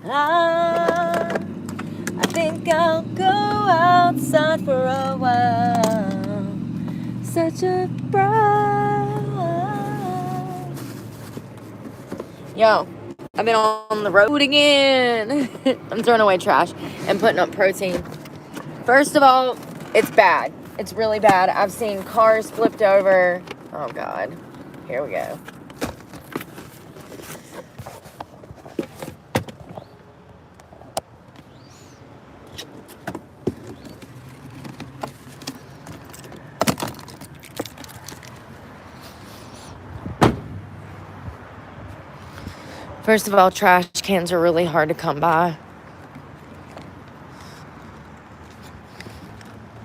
I think I'll go outside for a while. Such a bright. Yo, I've been on the road again. I'm throwing away trash and putting up protein. First of all, it's bad. It's really bad. I've seen cars flipped over. Oh, God. Here we go. First of all, trash cans are really hard to come by.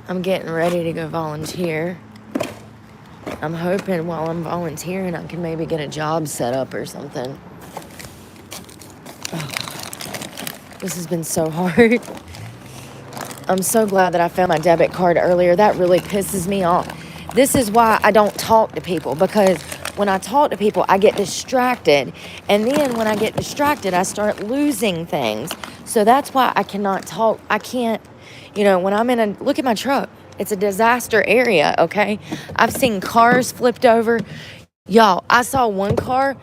I'm getting ready to go volunteer. I'm hoping while I'm volunteering, I can maybe get a job set up or something. Oh, this has been so hard. I'm so glad that I found my debit card earlier. That really pisses me off. This is why I don't talk to people, because when I talk to people, I get distracted. And then when I get distracted, I start losing things. So that's why I cannot talk. I can't, when I'm look at my truck. It's a disaster area, okay? I've seen cars flipped over. Y'all, I saw one car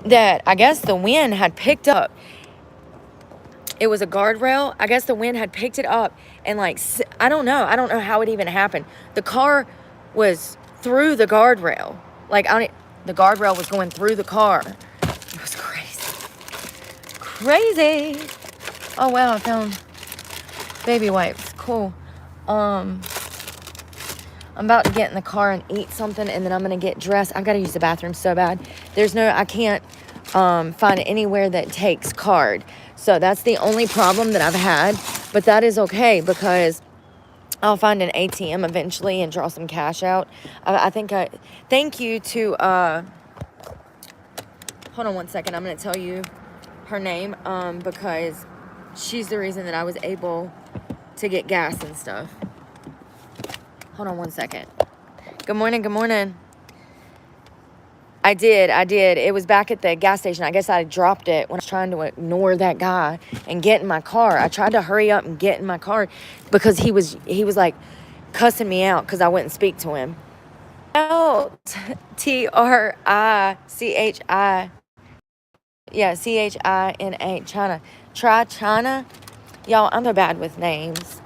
that I guess the wind had picked up. It was a guardrail. I guess the wind had picked it up and I don't know how it even happened. The car was through the guardrail. The guardrail was going through the car. It was crazy. Crazy. Oh, wow, I found baby wipes. Cool. I'm about to get in the car and eat something, and then I'm going to get dressed. I've got to use the bathroom so bad. I can't find anywhere that takes card. So that's the only problem that I've had. But that is okay, because I'll find an ATM eventually and draw some cash out. Thank you to, hold on one second. I'm going to tell you her name, because she's the reason that I was able to get gas and stuff. Hold on one second. Good morning. I did. It was back at the gas station. I guess I dropped it when I was trying to ignore that guy and get in my car. I tried to hurry up and get in my car because he was like cussing me out because I wouldn't speak to him. Trichi. Yeah, China. China. Try China. Y'all, I'm so bad with names.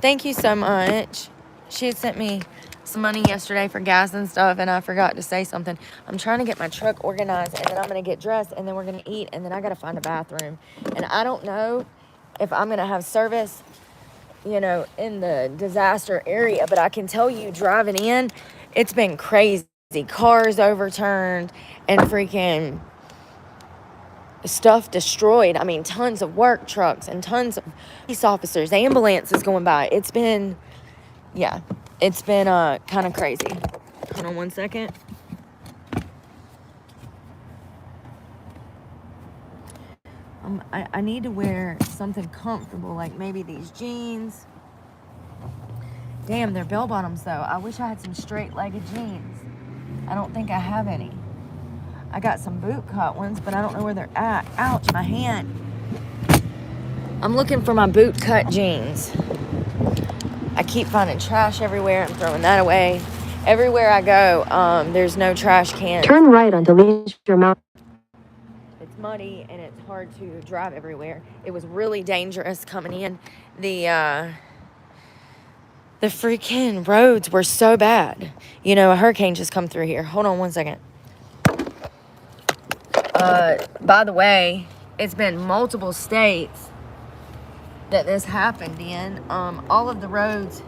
Thank you so much. She had sent me some money yesterday for gas and stuff, and I forgot to say something. I'm trying to get my truck organized, and then I'm going to get dressed, and then we're going to eat, and then I got to find a bathroom. And I don't know if I'm going to have service, in the disaster area, but I can tell you, driving in, it's been crazy. Cars overturned and freaking stuff destroyed. I mean, tons of work trucks and tons of police officers, ambulances going by. It's been kind of crazy. Hold on one second. I need to wear something comfortable, like maybe these jeans. Damn, they're bell bottoms though. I wish I had some straight-legged jeans. I don't think I have any. I got some boot cut ones, but I don't know where they're at. Ouch, my hand. I'm looking for my boot cut jeans. I keep finding trash everywhere. I'm throwing that away. Everywhere I go, there's no trash cans. Turn right onto Leisure Mountain. It's muddy and it's hard to drive everywhere. It was really dangerous coming in. The freaking roads were so bad. A hurricane just come through here. Hold on one second. By the way, it's been multiple states that this happened in. All of the roads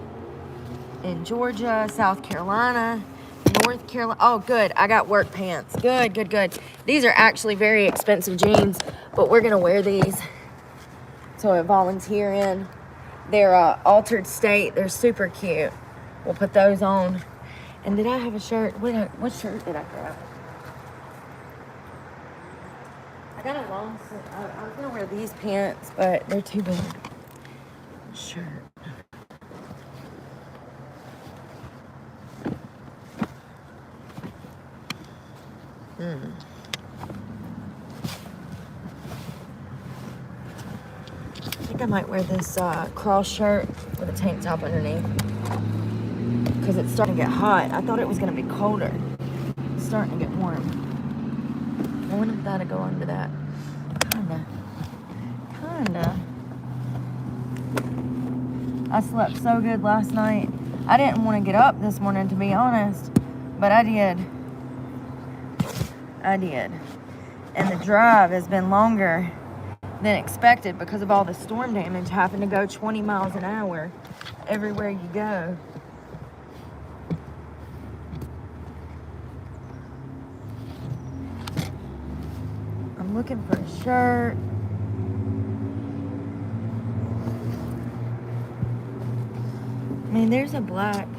in Georgia, South Carolina, North Carolina. Oh, good. I got work pants. Good. These are actually very expensive jeans, but we're going to wear these to volunteer in. They're Altered State. They're super cute. We'll put those on. And did I have a shirt? What shirt did I grab? I got a long sleeve. I was going to wear these pants, but they're too big. Shirt. think I might wear this cross shirt with a tank top underneath because it's starting to get hot. I thought it was going to be colder. It's starting to get warm. I wonder if that'll go under that. Kinda. I slept so good last night. I didn't want to get up this morning, to be honest, but I did. And the drive has been longer than expected because of all the storm damage, having to go 20 miles an hour everywhere you go. I'm looking for a shirt. I mean, there's a black.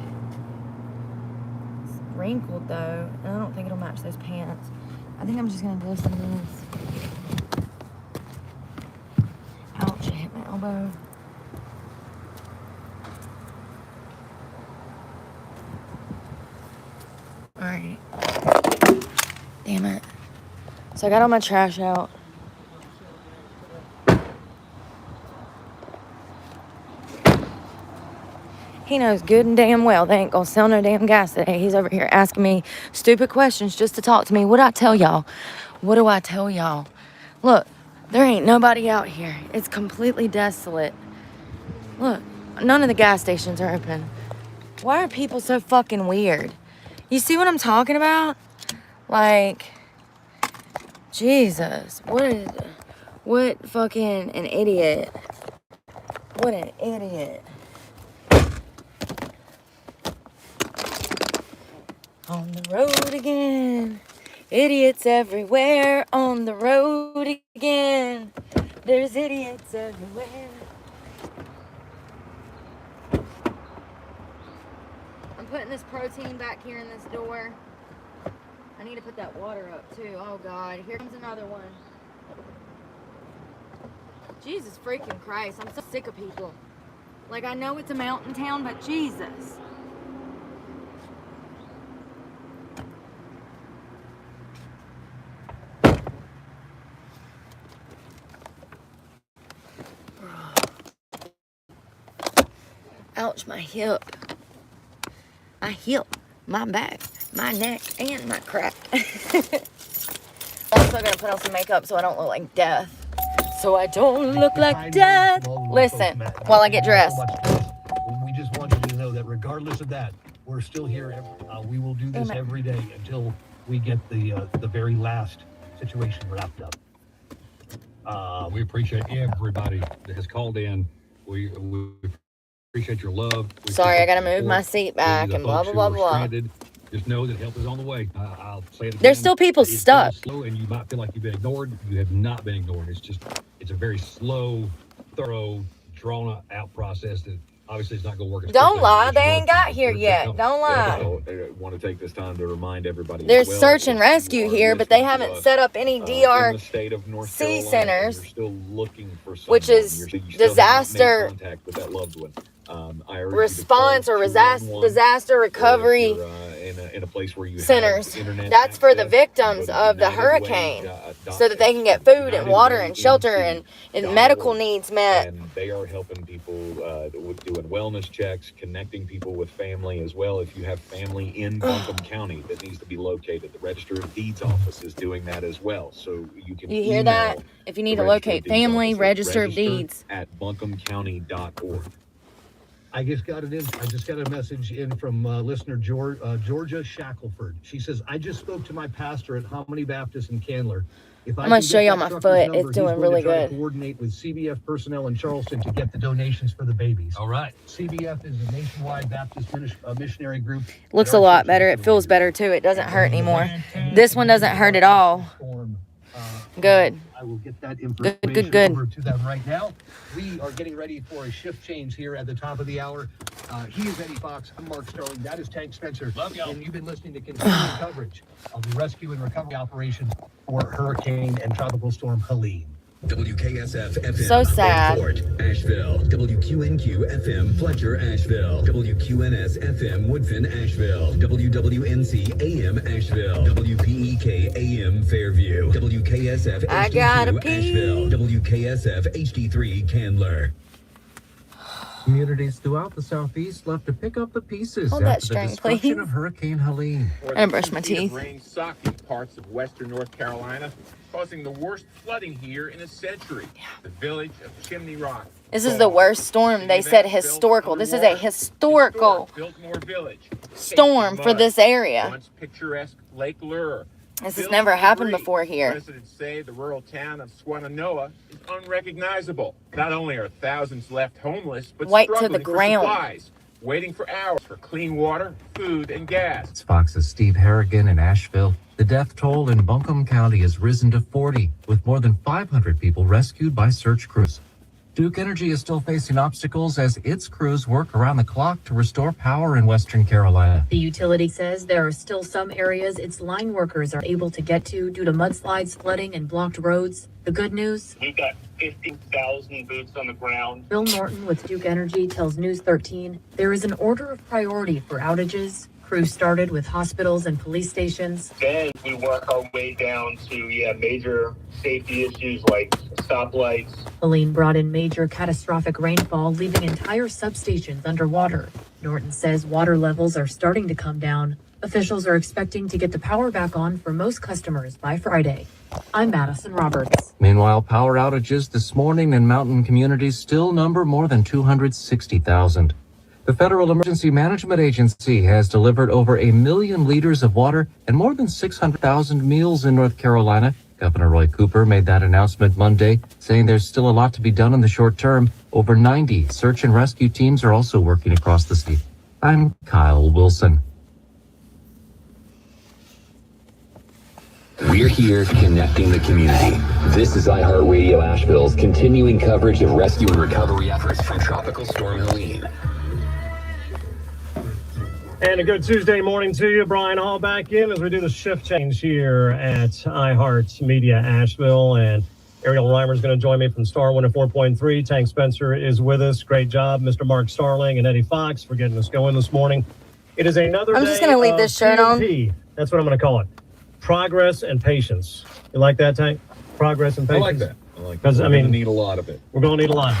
It's wrinkled though, and I don't think it'll match those pants. I think I'm just gonna do some of this. Ouch, I hit my elbow. Alright. Damn it. So I got all my trash out. He knows good and damn well they ain't gonna sell no damn gas today. He's over here asking me stupid questions just to talk to me. What'd I tell y'all? What do I tell y'all? Look, there ain't nobody out here. It's completely desolate. Look, none of the gas stations are open. Why are people so fucking weird? You see what I'm talking about? Like, Jesus, what fucking an idiot. What an idiot. On the road again. Idiots everywhere. On the road again. There's idiots everywhere. I'm putting this protein back here in this door. I need to put that water up too. Oh God, here comes another one. Jesus freaking Christ, I'm so sick of people. Like, I know it's a mountain town, but Jesus. Ouch, my hip. My hip, my back, my neck, and my crack. Also gonna put on some makeup so I don't look like death. So I don't look like death. Listen, while I get dressed. We just want you to know that regardless of that, we're still here. We will do this every day until we get the very last situation wrapped up. We appreciate everybody that has called in. We appreciate your love. Sorry, I gotta move my seat back and blah, blah, blah, blah. Just know that help is on the way. I'll say it again. There's still people stuck. Slow, and you might feel like you've been ignored. You have not been ignored. It's a very slow, thorough, drawn out process that obviously is not going to work. Don't lie. They ain't got here yet. Don't lie. I want to take this time to remind everybody. There's search and rescue here, but they haven't set up any DRC centers, still looking for which is disaster contact with that loved one. Response or disaster recovery in a place where you centers. Have internet That's for the access, victims of the hurricane, so that they can get food and water and shelter and medical needs met. And they are helping people with doing wellness checks, connecting people with family as well. If you have family in Buncombe County that needs to be located, the Register of Deeds office is doing that as well. So you can hear that? If you need to locate family, Register of Deeds at buncombecounty.org. I just got a message in from listener Georgia Shackelford. She says, I just spoke to my pastor at Hominy Baptist in Candler. I'm going to show y'all my foot. It's doing really good. Coordinate with CBF personnel in Charleston to get the donations for the babies. All right. CBF is a nationwide Baptist missionary group. Looks a lot better. It feels better too. It doesn't hurt anymore. This one doesn't hurt at all. Good. I will get that information good. over to them right now. We are getting ready for a shift change here at the top of the hour. He is Eddie Fox. I'm Mark Sterling. That is Tank Spencer. Love y'all. And you've been listening to continuing coverage of the rescue and recovery operations for Hurricane and Tropical Storm Helene. WKSF FM So sad. Fort Asheville, WQNQ FM Fletcher Asheville, WQNS FM Woodfin Asheville, WWNC AM Asheville, WPEK AM Fairview, WKSF I gotta HD2 pee. Asheville, WKSF HD3 Candler. Communities throughout the southeast left to pick up the pieces Hold that after the string, destruction please. of Hurricane Helene. I brush my teeth. Rain socked in parts of western North Carolina, causing the worst flooding here in a century. The village of Chimney Rock. This is the worst storm. They said historical. This is a historical Biltmore Village. storm for this area. Once picturesque Lake Lure. This has Built never in happened debris. before here. Residents say the rural town of Swannanoa is unrecognizable. Not only are thousands left homeless, but White to struggling the for ground. supplies, waiting for hours for clean water, food, and gas. It's Fox's Steve Harrigan in Asheville. The death toll in Buncombe County has risen to 40, with more than 500 people rescued by search crews. Duke Energy is still facing obstacles as its crews work around the clock to restore power in Western Carolina. The utility says there are still some areas its line workers are able to get to due to mudslides, flooding, and blocked roads. The good news? We've got 50,000 boots on the ground. Bill Norton with Duke Energy tells News 13 there is an order of priority for outages. Crews started with hospitals and police stations. Then we work our way down to major safety issues like stoplights. Helene brought in major catastrophic rainfall, leaving entire substations underwater. Norton says water levels are starting to come down. Officials are expecting to get the power back on for most customers by Friday. I'm Madison Roberts. Meanwhile, power outages this morning in mountain communities still number more than 260,000. The Federal Emergency Management Agency has delivered over 1 million liters of water and more than 600,000 meals in North Carolina. Governor Roy Cooper made that announcement Monday, saying there's still a lot to be done in the short term. Over 90 search and rescue teams are also working across the state. I'm Kyle Wilson. We're here connecting the community. This is iHeartRadio Asheville's continuing coverage of rescue and recovery efforts from Tropical Storm Helene. And a good Tuesday morning to you. Brian Hall back in as we do the shift change here at iHeart Media Asheville. And Ariel Reimer is going to join me from Star 104.3. Tank Spencer is with us. Great job, Mr. Mark Starling and Eddie Fox, for getting us going this morning. It is another I'm day just going to leave this shirt on. PMP. That's what I'm going to call it. Progress and patience. You like that, Tank? Progress and I patience? like that. I like that. Because, We're I gonna mean, need a lot of it. we're going to need a lot.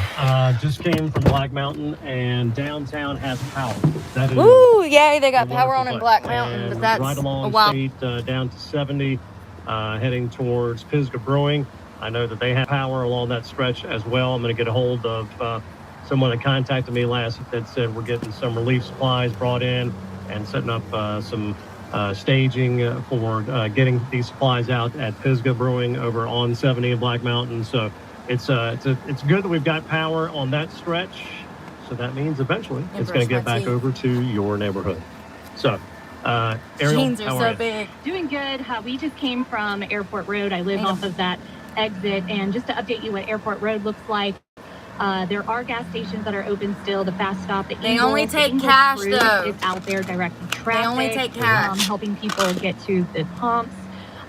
Just came from Black Mountain, and downtown has power. That is Woo! Yay! They got a power on wonderful in place. Black Mountain, And but that's right a along while. state down to 70, heading towards Pisgah Brewing. I know that they have power along that stretch as well. I'm going to get a hold of someone that contacted me last that said we're getting some relief supplies brought in and setting up some staging for getting these supplies out at Pisgah Brewing over on 70 in Black Mountain. So it's good that we've got power on that stretch. So that means eventually it's going to get back over to your neighborhood. So, Ariel, Jeans are how so are you? big. Doing good. We just came from Airport Road. I live off of that exit. And just to update you what Airport Road looks like, there are gas stations that are open still. The fast stop, the They Eagle, only the take English cash, route though. is out there directing traffic. They only take cash. Helping people get to the pumps.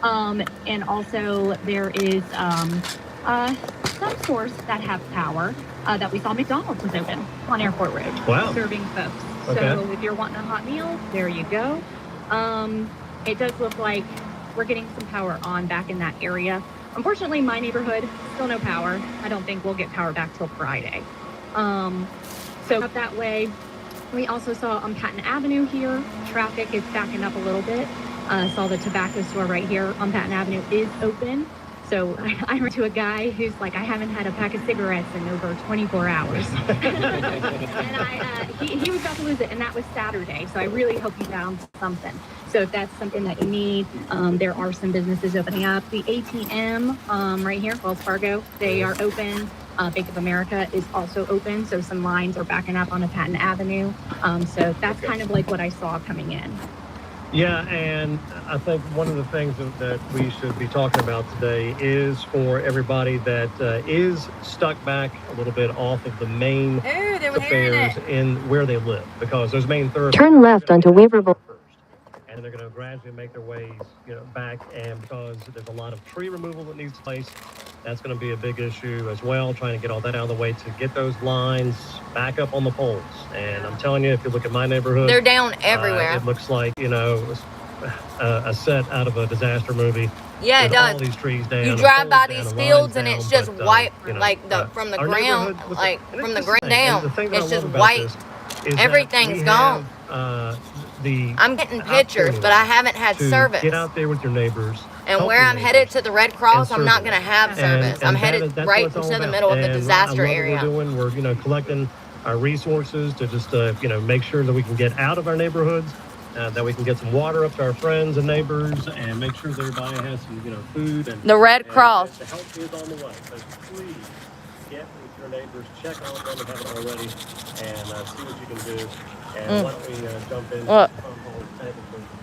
And also there is some stores that have power that we saw. McDonald's was open on Airport Road. Wow. Serving folks. Okay. So if you're wanting a hot meal, there you go. It does look like we're getting some power on back in that area. Unfortunately, my neighborhood, still no power. I don't think we'll get power back till Friday. So up that way, we also saw on Patton Avenue here, traffic is backing up a little bit. Saw the tobacco store right here on Patton Avenue is open. So I ran to a guy who's like, I haven't had a pack of cigarettes in over 24 hours. And he was about to lose it, and that was Saturday. So I really hope he found something. So if that's something that you need, there are some businesses opening up. The ATM right here, Wells Fargo, they are open. Bank of America is also open. So some lines are backing up on Patton Avenue. So that's kind of like what I saw coming in. Yeah, and I think one of the things that we should be talking about today is for everybody that is stuck back a little bit off of the main thoroughfares in where they live, because those main thoroughfares Turn left onto Weaverville. and they're going to gradually make their ways, back. And because there's a lot of tree removal that needs to take place, that's going to be a big issue as well, trying to get all that out of the way to get those lines back up on the poles. And I'm telling you, if you look at my neighborhood, They're down everywhere. it looks like, a set out of a disaster movie. Yeah, it with all does. these trees down, You the drive by poles down, these the fields lines and it's down, just but, white, like from the our ground, neighborhood was- like and it's from the the ground same. down. And the thing that I It's just love about white. this is that Everything's we gone. have, I'm getting pictures, but I haven't had to service. get out there with your neighbors. And help where your I'm headed neighbors, to the Red Cross, and I'm not serve going to have And- service. and I'm that headed is- that's right what it's all into the about. middle of the And disaster I love area. What we're doing. We're collecting our resources to just make sure that we can get out of our neighborhoods, that we can get some water up to our friends and neighbors, and make sure that everybody has some food. And The Red and Cross. the help is on the way. So please get with your neighbors, check on them if you haven't already, and see what you can do. And why don't we jump in? What?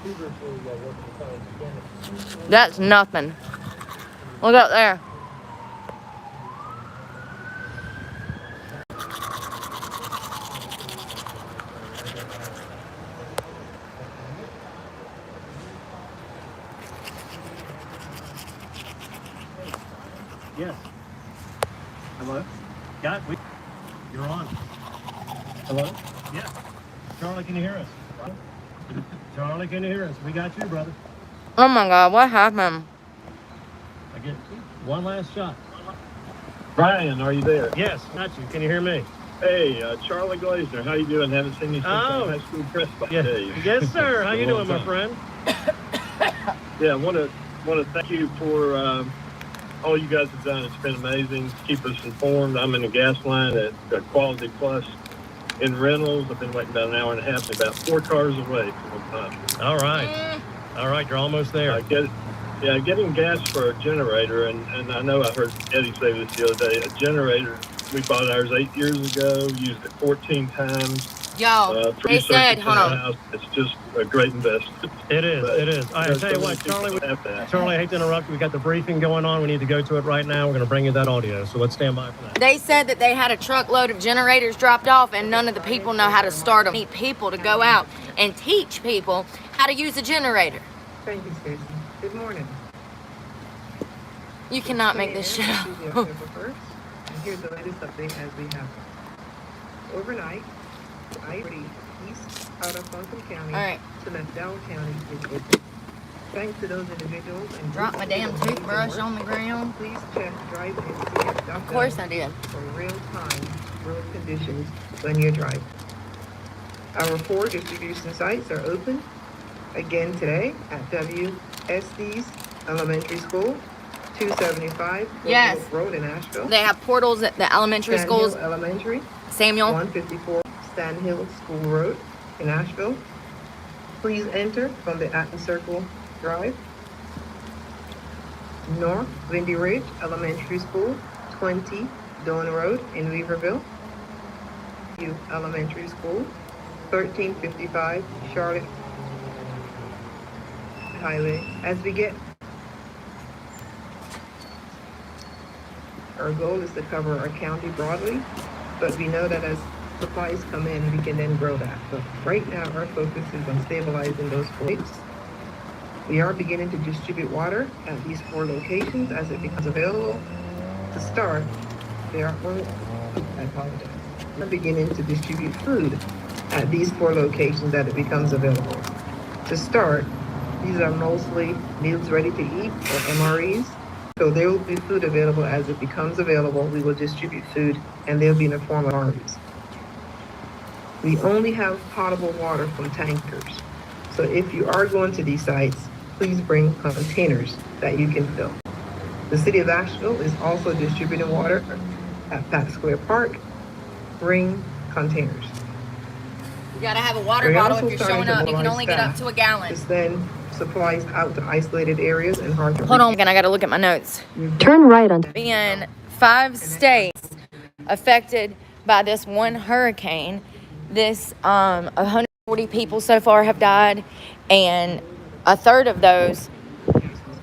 Feverishly working the phones again. That's nothing. Look up there. Yes. Hello? You're on. Hello? Yeah. Charlie, can you hear us? Charlie, can you hear us? We got you, brother. Oh my God, what happened? I get one last shot. Brian, are you there? Yes, got you. Can you hear me? Hey, Charlie Glazner, how you doing? Haven't seen you since high school press days. Yes, sir. How you Long doing, my time. friend? Yeah, I want to thank you for all you guys have done. It's been amazing. Keep us informed. I'm in the gas line at Quality Plus in Reynolds. I've been waiting about an hour and a half, about 4 cars away from All right. All right, you're almost there. Getting gas for a generator, and I know I heard Eddie say this the other day. A generator, we bought ours 8 years ago, used it 14 times. Yo, they said, hold on. It's just a great investment. It is. It is. All right, I'll tell you what, Charlie, I hate to interrupt you. We got the briefing going on. We need to go to it right now. We're going to bring you that audio, so let's stand by for that. They said that they had a truckload of generators dropped off and none of the people know how to start them. Need people to go out and teach people how to use a generator. Thank you, Stacey. Good morning. You cannot make this shit up. Tuesday, October 1st, and here's the latest update as we have it. Overnight, I-40 east out of Buncombe County to McDowell County is open. Thanks to those individuals and Drop my damn toothbrush on the ground. Please check drive-in.gov Of course I did. for real-time road conditions when you're driving. Our 4 distribution sites are open again today at WSD's Elementary School, 275 Yes. Road in Asheville. They have portals at the elementary Sand schools. Hill Elementary, Samuel. 154 Sand Hill School Road in Asheville. Please enter from the Atten Circle Drive. North Windy Ridge Elementary School, 20 Dawn Road in Weaverville. Elementary School, 1355 Charlotte Highway. As we get, our goal is to cover our county broadly, but we know that as supplies come in, we can then grow that. But right now, our focus is on stabilizing those points. We are beginning to distribute water at these 4 locations as it becomes available. To start, I apologize. We're beginning to distribute food at these 4 locations that it becomes available. To start, these are mostly meals ready to eat or MREs. So there will be food available as it becomes available. We will distribute food and they'll be in the form of MREs. We only have potable water from tankers. So if you are going to these sites, please bring containers that you can fill. The city of Asheville is also distributing water at Pat Square Park. Bring containers. You gotta have a water We're bottle also if you're starting showing to up. You can mobilize only get up staff to a gallon. to send supplies out to isolated areas and hard to Hold on, I gotta look at my notes. Turn right on. Being 5 states affected by this one hurricane, this 140 people so far have died, and a third of those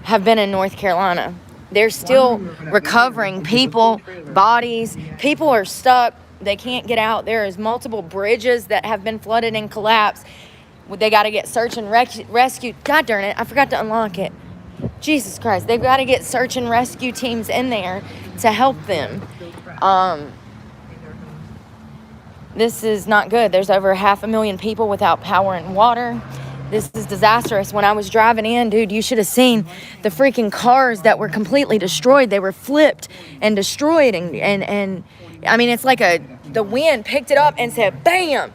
have been in North Carolina. They're still recovering people, bodies. People are stuck. They can't get out. There is multiple bridges that have been flooded and collapsed. They got to get search and rescue. God darn it, I forgot to unlock it. Jesus Christ, they've got to get search and rescue teams in there to help them. This is not good. There's over 500,000 people without power and water. This is disastrous. When I was driving in, dude, you should have seen the freaking cars that were completely destroyed. They were flipped and destroyed. And I mean, it's like the wind picked it up and said, bam,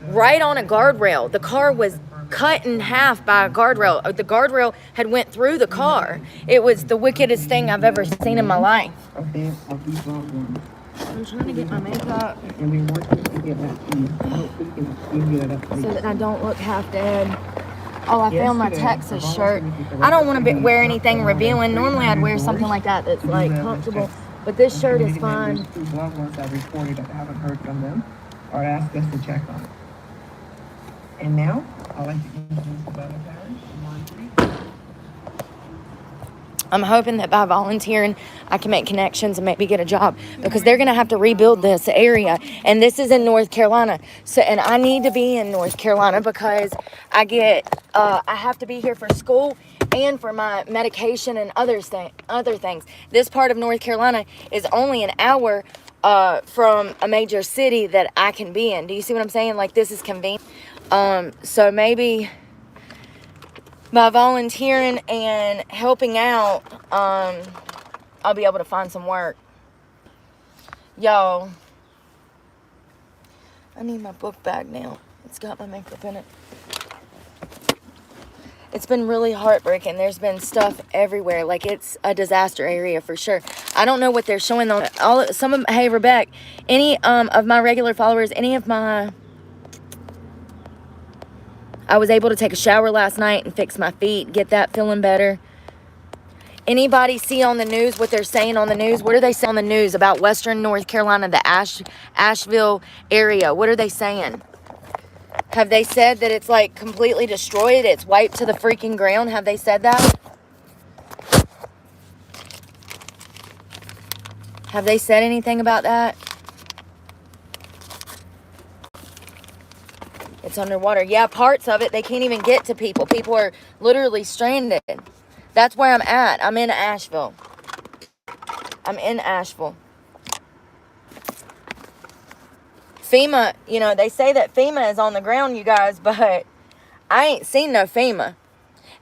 right on a guardrail. The car was cut in half by a guardrail. The guardrail had went through the car. It was the wickedest thing I've ever seen in my life. I'm trying to get my makeup so that I don't look half dead. Oh, I found my Texas shirt. I don't want to wear anything revealing. Normally I'd wear something like that that's like comfortable, but this shirt is fine. Loved ones that reported that I haven't heard from them or asked us to check on it. And now, I'd like to introduce the Butler Parish. I'm hoping that by volunteering, I can make connections and maybe get a job, because they're going to have to rebuild this area. And this is in North Carolina. So, and I need to be in North Carolina because I have to be here for school and for my medication and other things. This part of North Carolina is only an hour from a major city that I can be in. Do you see what I'm saying? Like, this is convenient. So maybe by volunteering and helping out, I'll be able to find some work. Y'all, I need my book bag now. It's got my makeup in it. It's been really heartbreaking. There's been stuff everywhere. Like, it's a disaster area for sure. I don't know what they're showing on hey, Rebecca, any of my regular followers, I was able to take a shower last night and fix my feet, get that feeling better. Anybody see on the news what they're saying on the news? What are they saying on the news about Western North Carolina, the Asheville area? What are they saying? Have they said that it's like completely destroyed? It's wiped to the freaking ground? Have they said that? Have they said anything about that? It's underwater. Yeah, parts of it, they can't even get to people. People are literally stranded. That's where I'm at. I'm in Asheville. FEMA, they say that FEMA is on the ground, you guys, but I ain't seen no FEMA.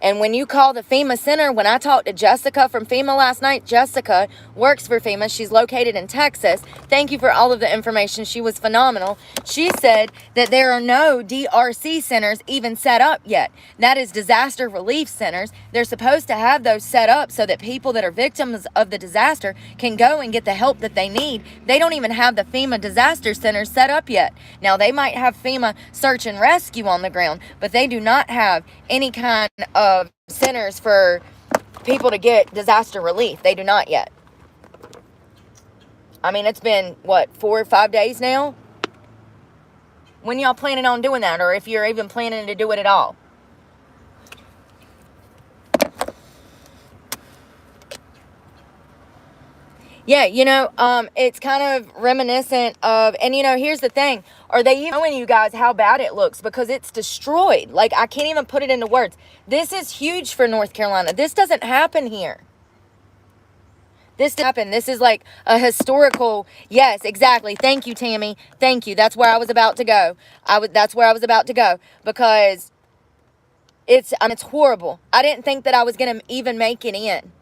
And when you call the FEMA center, when I talked to Jessica from FEMA last night, Jessica works for FEMA. She's located in Texas. Thank you for all of the information. She was phenomenal. She said that there are no DRC centers even set up yet. That is disaster relief centers. They're supposed to have those set up so that people that are victims of the disaster can go and get the help that they need. They don't even have the FEMA disaster centers set up yet. Now, they might have FEMA search and rescue on the ground, but they do not have any kind of centers for people to get disaster relief. They do not yet. I mean, it's been, 4 or 5 days now? When y'all planning on doing that, or if you're even planning to do it at all? Yeah, it's kind of reminiscent of, and here's the thing. Are they even showing you guys how bad it looks? Because it's destroyed. Like, I can't even put it into words. This is huge for North Carolina. This doesn't happen here. This happened. This is like a historical, yes, exactly. Thank you, Tammy. Thank you. That's where I was about to go. That's where I was about to go, because it's horrible. I didn't think that I was going to even make it in.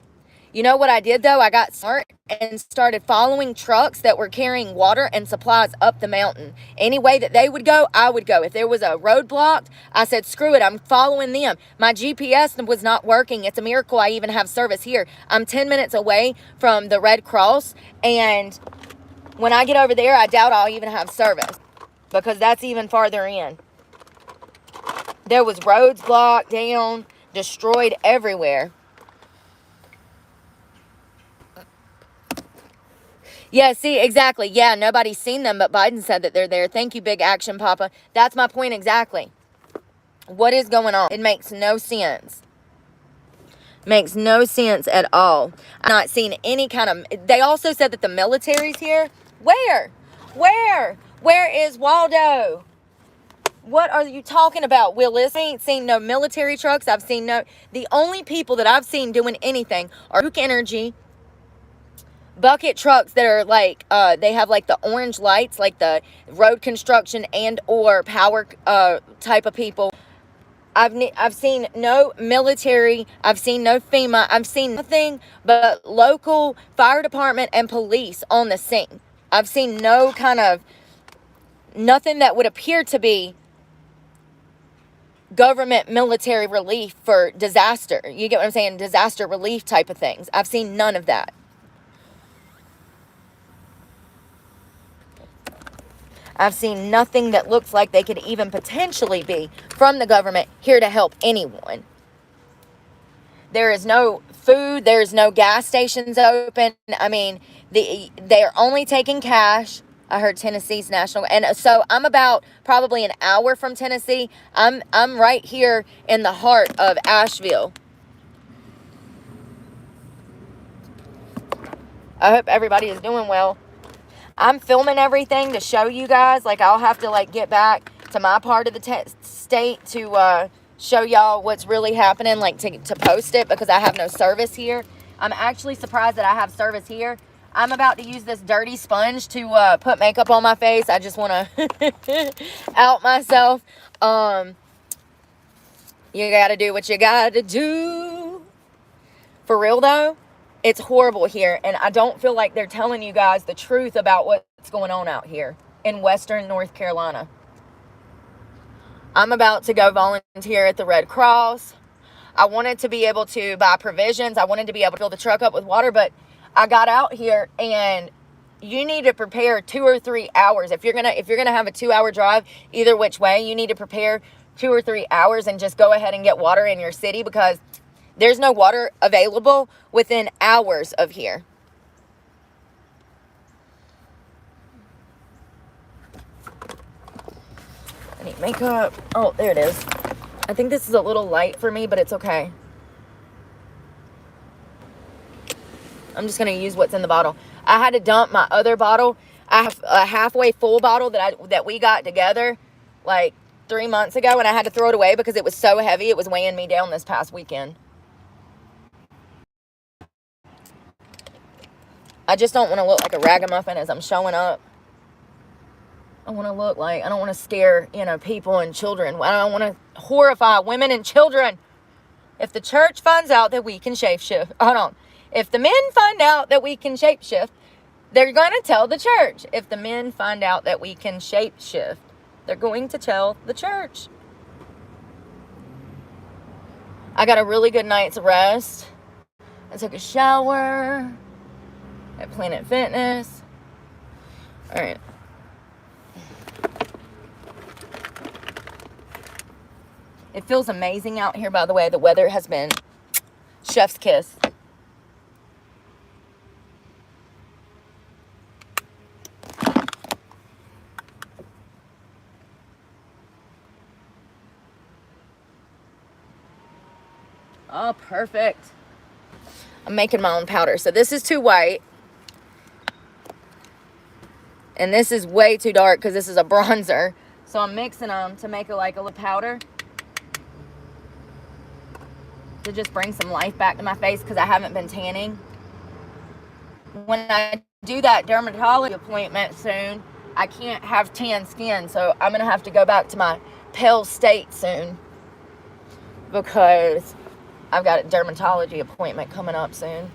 You know what I did, though? I got smart and started following trucks that were carrying water and supplies up the mountain. Any way that they would go, I would go. If there was a road blocked, I said, screw it, I'm following them. My GPS was not working. It's a miracle I even have service here. I'm 10 minutes away from the Red Cross, and when I get over there, I doubt I'll even have service, because that's even farther in. There was roads blocked down, destroyed everywhere. Yeah, see, exactly. Yeah, nobody's seen them, but Biden said that they're there. Thank you, Big Action Papa. That's my point exactly. What is going on? It makes no sense. Makes no sense at all. I'm not seeing any kind of... They also said that the military's here. Where? Where is Waldo? What are you talking about, Willis? I ain't seen no military trucks. I've seen no... The only people that I've seen doing anything are Duke Energy, bucket trucks that are like, they have like the orange lights, like the road construction and or power type of people. I've seen no military. I've seen no FEMA. I've seen nothing but local fire department and police on the scene. I've seen no kind of... Nothing that would appear to be government military relief for disaster. You get what I'm saying? Disaster relief type of things. I've seen none of that. I've seen nothing that looks like they could even potentially be from the government here to help anyone. There is no food. There's no gas stations open. I mean, they're only taking cash. I heard Tennessee's national. And so I'm about probably an hour from Tennessee. I'm right here in the heart of Asheville. I hope everybody is doing well. I'm filming everything to show you guys. Like, I'll have to, like, get back to my part of the state to show y'all what's really happening, like, to post it, because I have no service here. I'm actually surprised that I have service here. I'm about to use this dirty sponge to put makeup on my face. I just want to out myself. You got to do what you got to do. For real, though, it's horrible here. And I don't feel like they're telling you guys the truth about what's going on out here in Western North Carolina. I'm about to go volunteer at the Red Cross. I wanted to be able to buy provisions. I wanted to be able to fill the truck up with water, but I got out here, and you need to prepare 2 or 3 hours. If you're gonna have a 2-hour drive either which way, you need to prepare 2 or 3 hours and just go ahead and get water in your city, because there's no water available within hours of here. I need makeup. Oh, there it is. I think this is a little light for me, but it's okay. I'm just going to use what's in the bottle. I had to dump my other bottle. I have a halfway full bottle that we got together like 3 months ago, and I had to throw it away because it was so heavy. It was weighing me down this past weekend. I just don't want to look like a ragamuffin as I'm showing up. I want to look like, I don't want to scare, people and children. I don't want to horrify women and children. If the church finds out that we can shapeshift, hold on. If the men find out that we can shapeshift, they're going to tell the church. If the men find out that we can shapeshift, they're going to tell the church. I got a really good night's rest. I took a shower at Planet Fitness. All right. It feels amazing out here, by the way. The weather has been chef's kiss. Oh, perfect. I'm making my own powder. So this is too white. And this is way too dark because this is a bronzer. So I'm mixing them to make it like a little powder. To just bring some life back to my face because I haven't been tanning. When I do that dermatology appointment soon, I can't have tan skin. So I'm going to have to go back to my pale state soon. Because I've got a dermatology appointment coming up soon.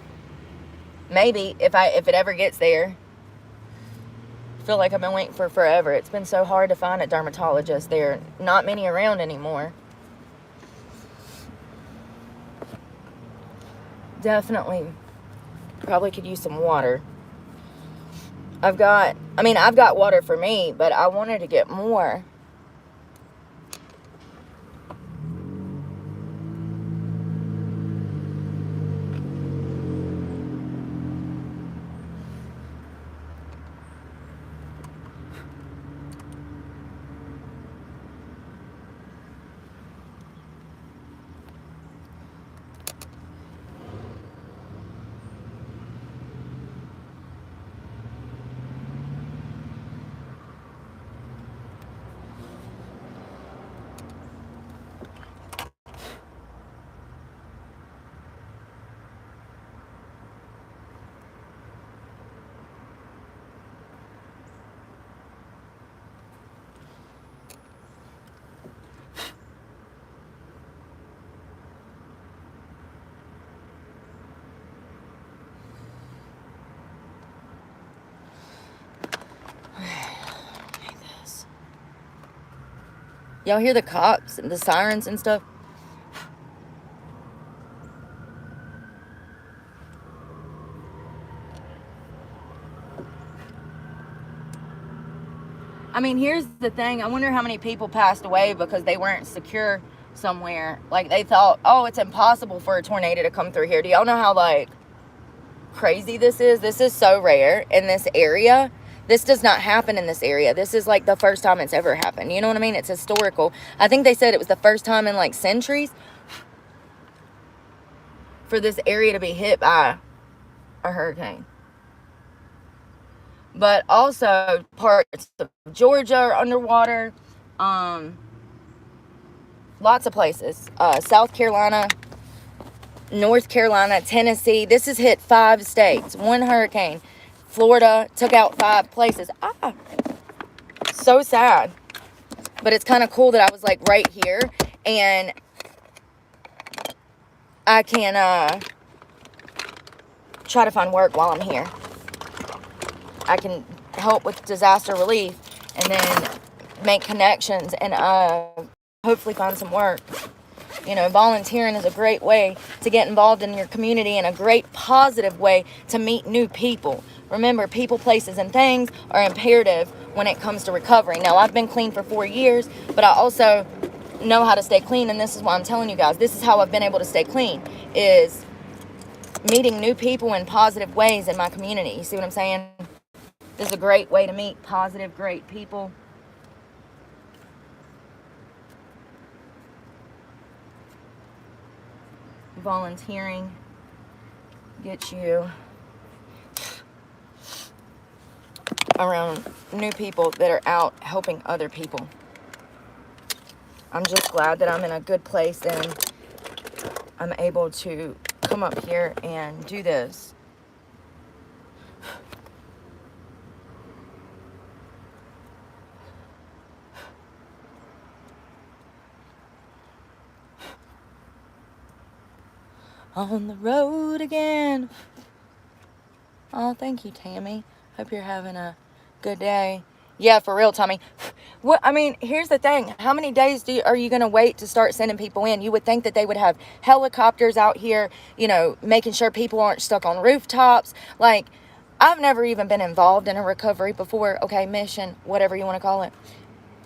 Maybe if it ever gets there. I feel like I've been waiting for forever. It's been so hard to find a dermatologist. There are not many around anymore. Definitely probably could use some water. I've got water for me, but I wanted to get more. Y'all hear the cops and the sirens and stuff? I mean, here's the thing. I wonder how many people passed away because they weren't secure somewhere. Like, they thought, oh, it's impossible for a tornado to come through here. Do y'all know how, like, crazy this is? This is so rare in this area. This does not happen in this area. This is, like, the first time it's ever happened. You know what I mean? It's historical. I think they said it was the first time in, like, centuries for this area to be hit by a hurricane. But also parts of Georgia are underwater. Lots of places. South Carolina, North Carolina, Tennessee. This has hit 5 states. 1 hurricane. Florida took out 5 places. So sad. But it's kind of cool that I was like right here. And I can try to find work while I'm here. I can help with disaster relief and then make connections and hopefully find some work. You know, volunteering is a great way to get involved in your community and a great positive way to meet new people. Remember, people, places, and things are imperative when it comes to recovery. Now, I've been clean for 4 years, but I also know how to stay clean, and this is why I'm telling you guys. This is how I've been able to stay clean, is meeting new people in positive ways in my community. You see what I'm saying? This is a great way to meet positive, great people. Volunteering gets you around new people that are out helping other people. I'm just glad that I'm in a good place and I'm able to come up here and do this. On the road again. Oh, thank you, Tammy. Hope you're having a good day. Yeah, for real, Tommy. What I mean, here's the thing. How many days are you going to wait to start sending people in? You would think that they would have helicopters out here, you know, making sure people aren't stuck on rooftops. Like, I've never even been involved in a recovery before. Okay, mission, whatever you want to call it.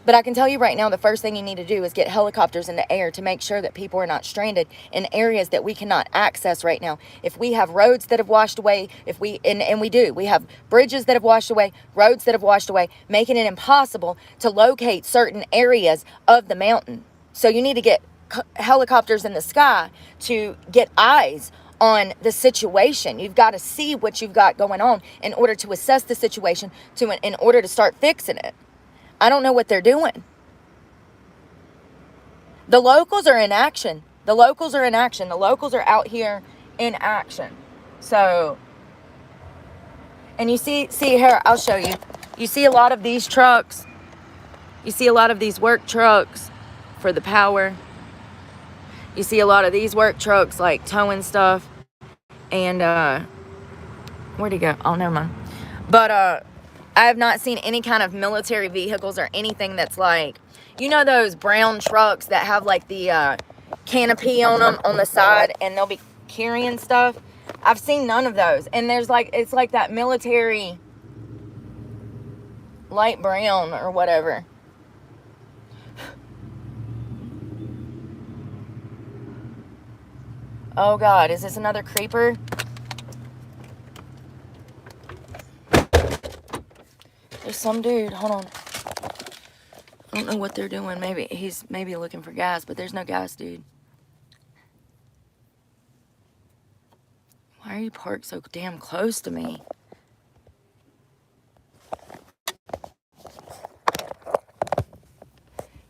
But I can tell you right now, the first thing you need to do is get helicopters in the air to make sure that people are not stranded in areas that we cannot access right now. If we have roads that have washed away, and we do, we have bridges that have washed away, roads that have washed away, making it impossible to locate certain areas of the mountain. So you need to get helicopters in the sky to get eyes on the situation. You've got to see what you've got going on in order to assess the situation, in order to start fixing it. I don't know what they're doing. The locals are in action. The locals are in action. The locals are out here in action. So, and you see here, I'll show you. You see a lot of these trucks. You see a lot of these work trucks for the power. You see a lot of these work trucks like towing stuff. And, where'd he go? Oh, never mind. But, I have not seen any kind of military vehicles or anything that's like, you know, those brown trucks that have like the canopy on them on the side and they'll be carrying stuff. I've seen none of those. And there's like, it's like that military light brown or whatever. Oh God, is this another creeper? There's some dude, hold on. I don't know what they're doing. Maybe he's looking for gas, but there's no gas, dude. Why are you parked so damn close to me?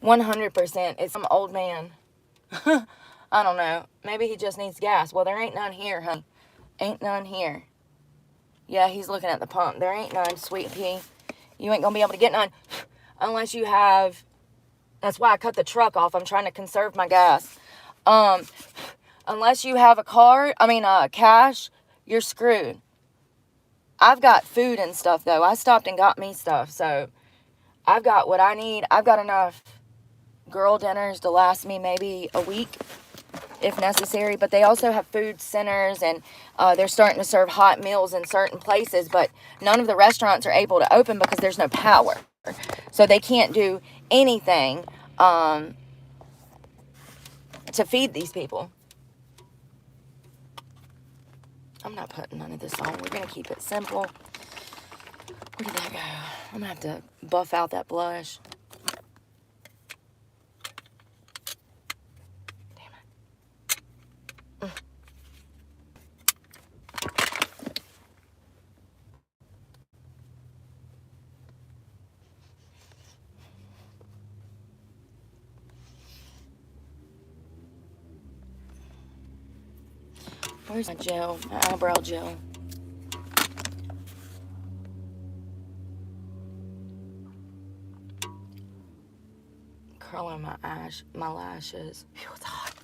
%. It's some old man. I don't know. Maybe he just needs gas. Well, there ain't none here, huh? Ain't none here. Yeah, he's looking at the pump. There ain't none, sweet pea. You ain't gonna be able to get none unless you have, that's why I cut the truck off. I'm trying to conserve my gas. Unless you have cash, you're screwed. I've got food and stuff though. I stopped and got me stuff. So I've got what I need. I've got enough girl dinners to last me maybe a week if necessary. But they also have food centers, and they're starting to serve hot meals in certain places. But none of the restaurants are able to open because there's no power. So they can't do anything to feed these people. I'm not putting none of this on. We're going to keep it simple. Where did that go? I'm going to have to buff out that blush. Damn it. Where's my gel? My eyebrow gel. Curling my lashes. Phew, it's hot.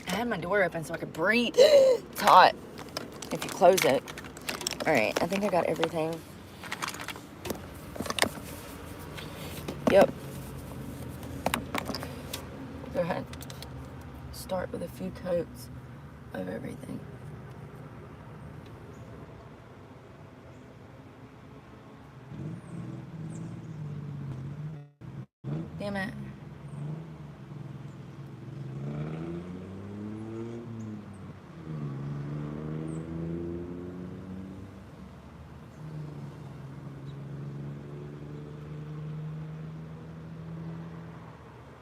I had my door open so I could breathe. It's hot if you close it. All right, I think I got everything. Yep. Go ahead. Start with a few coats of everything. Damn it.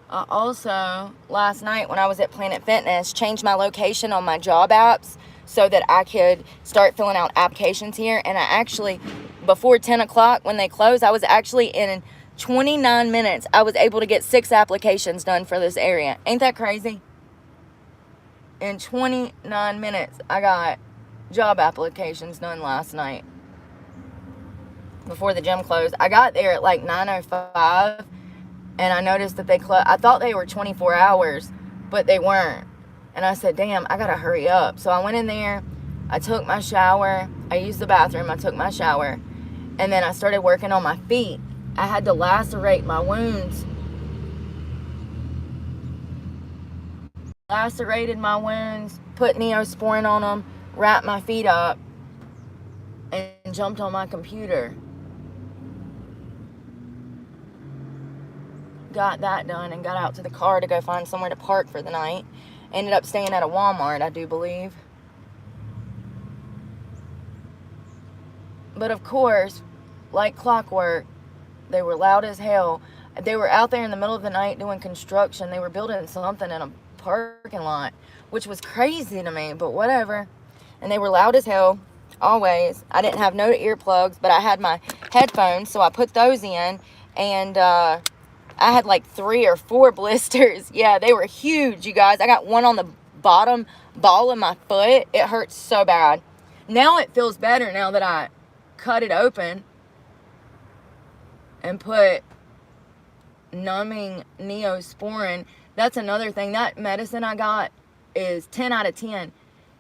I also, last night when I was at Planet Fitness, changed my location on my job apps so that I could start filling out applications here. And I actually, before 10 o'clock when they closed, I was actually in 29 minutes. I was able to get 6 applications done for this area. Ain't that crazy? In 29 minutes, I got job applications done last night before the gym closed. I got there at like 9:05. And I noticed that they closed. I thought they were 24 hours, but they weren't. And I said, damn, I gotta hurry up. So I went in there, I took my shower, I used the bathroom, I took my shower, and then I started working on my feet. I had to lacerate my wounds. Lacerated my wounds, put Neosporin on them, wrapped my feet up, and jumped on my computer. Got that done and got out to the car to go find somewhere to park for the night. Ended up staying at a Walmart, I do believe. But of course, like clockwork, they were loud as hell. They were out there in the middle of the night doing construction. They were building something in a parking lot, which was crazy to me, but whatever. And they were loud as hell, always. I didn't have no earplugs, but I had my headphones, so I put those in, and I had like 3 or 4 blisters. Yeah, they were huge, you guys. I got one on the bottom ball of my foot. It hurts so bad. Now it feels better now that I cut it open and put numbing Neosporin. That's another thing. That medicine I got is 10 out of 10.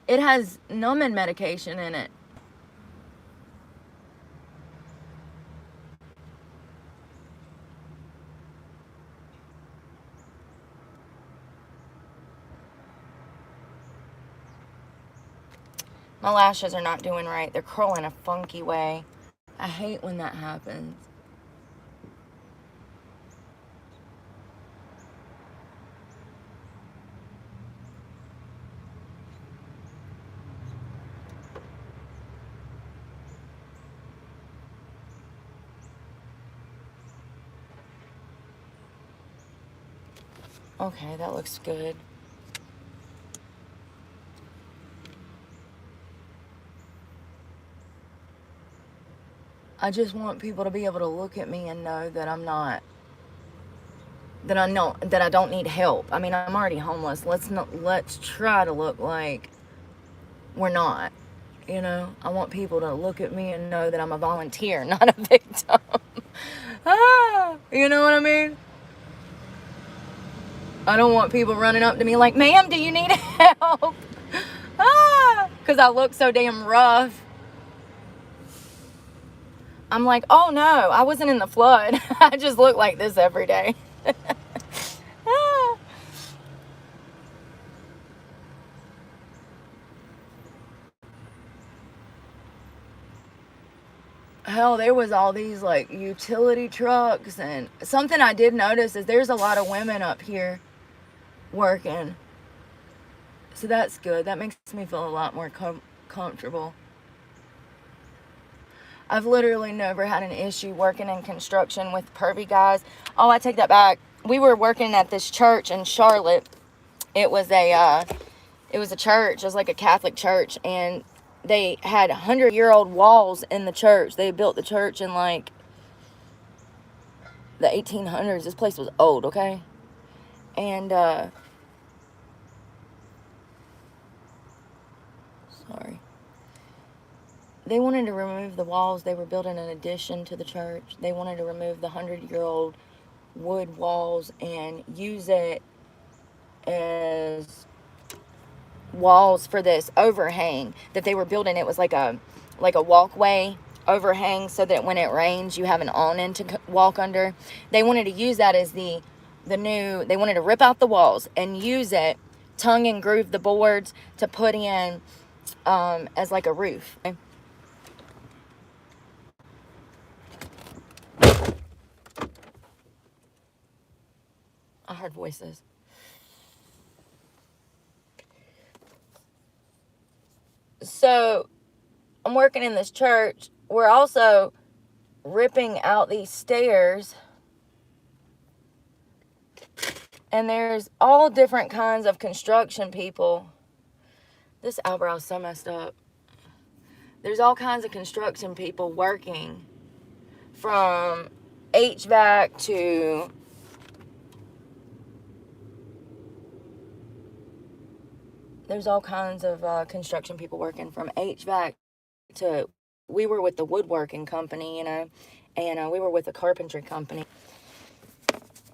It has numbing medication in it. My lashes are not doing right. They're curling a funky way. I hate when that happens. Okay, that looks good. I just want people to be able to look at me and know that I'm not, that I don't need help. I mean, I'm already homeless. Let's try to look like we're not, you know? I want people to look at me and know that I'm a volunteer, not a victim. You know what I mean? I don't want people running up to me like, ma'am, do you need help? Because I look so damn rough. I'm like, oh no, I wasn't in the flood. I just look like this every day. Ah. Hell, there was all these like utility trucks, and something I did notice is there's a lot of women up here working. So that's good. That makes me feel a lot more comfortable. I've literally never had an issue working in construction with pervy guys. Oh, I take that back. We were working at this church in Charlotte. It was a church. It was like a Catholic church, and they had 100-year-old walls in the church. They built the church in like the 1800s. This place was old, okay? And sorry. They wanted to remove the walls. They were building an addition to the church. They wanted to remove the 100-year-old wood walls and use it as walls for this overhang that they were building. It was like a walkway overhang, so that when it rains you have an awning to walk under. They wanted to use that as the new, they wanted to rip out the walls and use it, tongue and groove the boards to put in as like a roof. I heard voices. So I'm working in this church. We're also ripping out these stairs, and there's all different kinds of construction people. This eyebrow is so messed up. There's all kinds of construction people working, from HVAC to there's all kinds of construction people working, from HVAC to, we were with the woodworking company, you know, and we were with the carpentry company.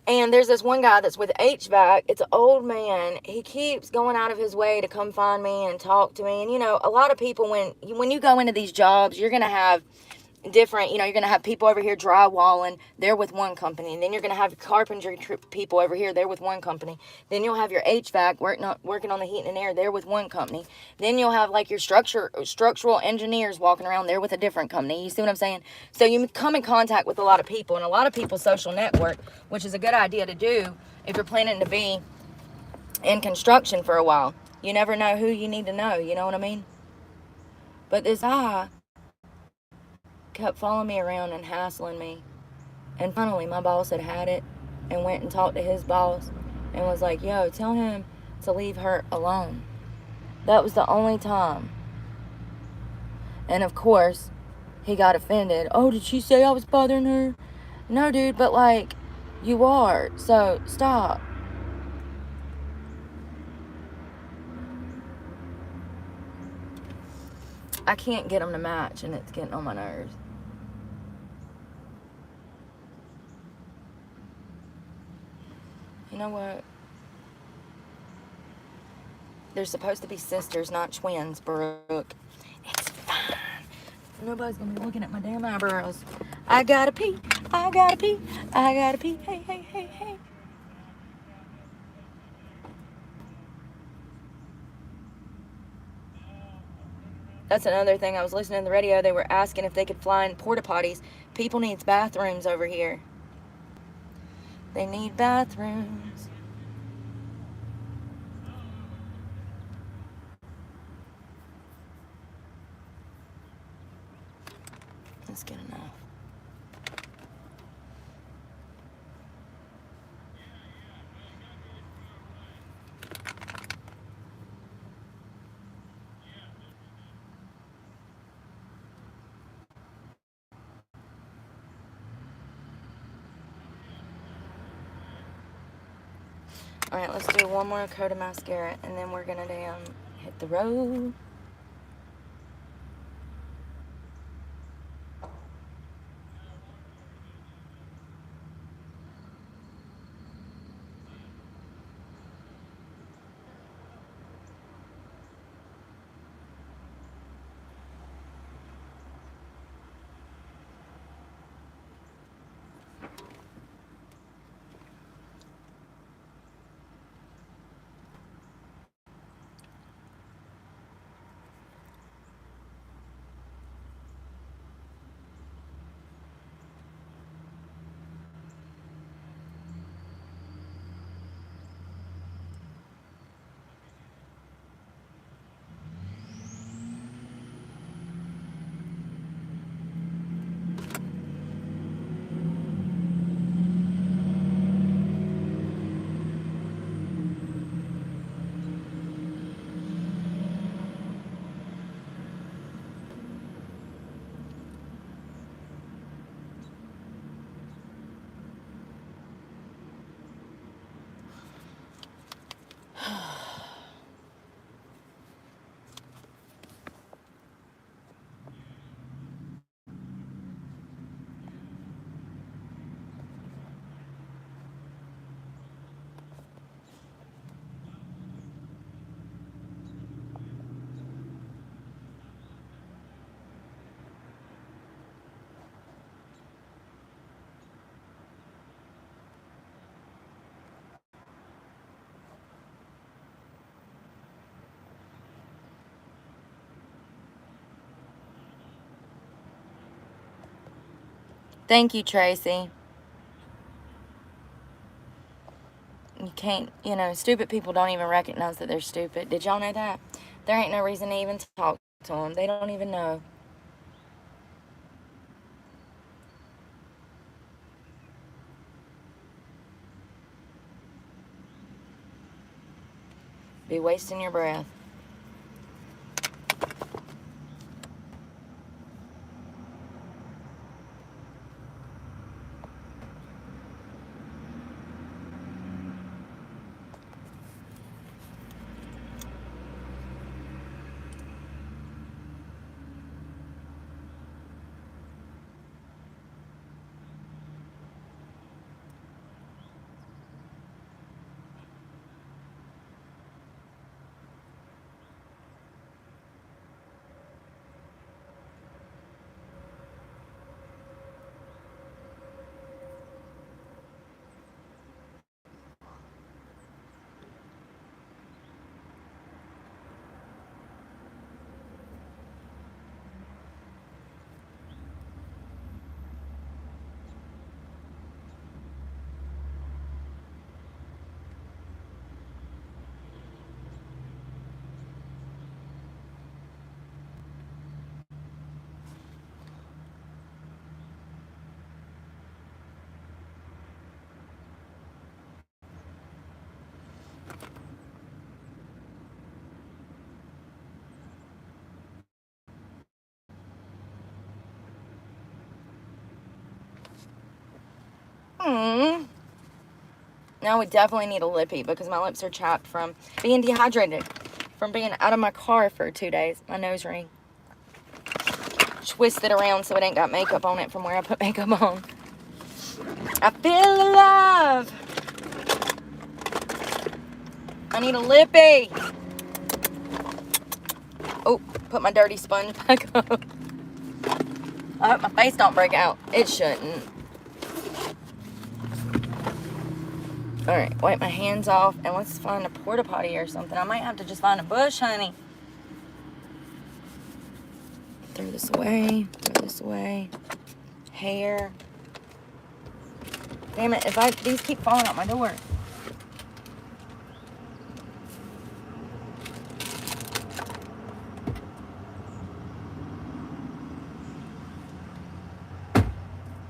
And there's this one guy that's with HVAC. It's an old man. He keeps going out of his way to come find me and talk to me. And, you know, a lot of people, when you go into these jobs, you're going to have different, you know, you're going to have people over here drywalling, they're with one company. And then you're going to have carpentry people over here, they're with one company. Then you'll have your HVAC working on the heat and air, they're with one company. Then you'll have like your structural engineers walking around, they're with a different company. You see what I'm saying? So you come in contact with a lot of people, and a lot of people social network, which is a good idea to do if you're planning to be in construction for a while. You never know who you need to know, you know what I mean? But this guy kept following me around and hassling me, and finally my boss had it and went and talked to his boss and was like, yo, tell him to leave her alone. That was the only time. And of course he got offended. Oh, did she say I was bothering her? No, dude, but like, you are, so stop. I can't get them to match, and it's getting on my nerves. You know what? They're supposed to be sisters, not twins, Brooke. It's fine. Nobody's gonna be looking at my damn eyebrows. I gotta pee. I gotta pee. I gotta pee. Hey, hey, hey, hey. That's another thing. I was listening to the radio. They were asking if they could fly in porta potties. People needs bathrooms over here. They need bathrooms. That's good enough. Alright, let's do one more coat of mascara, and then we're gonna hit the road. Thank you, Tracy. You can't, stupid people don't even recognize that they're stupid. Did y'all know that? There ain't no reason to even talk to them. They don't even know. Be wasting your breath. Now we definitely need a lippy because my lips are chapped from being dehydrated, from being out of my car for 2 days. My nose ring. Twist it around so it ain't got makeup on it from where I put makeup on. I feel alive. I need a lippy. Oh, put my dirty sponge back up. I hope my face don't break out. It shouldn't. All right, wipe my hands off and let's find a porta potty or something. I might have to just find a bush, honey. Throw this away, throw this away. Hair. Damn it, these keep falling out my door.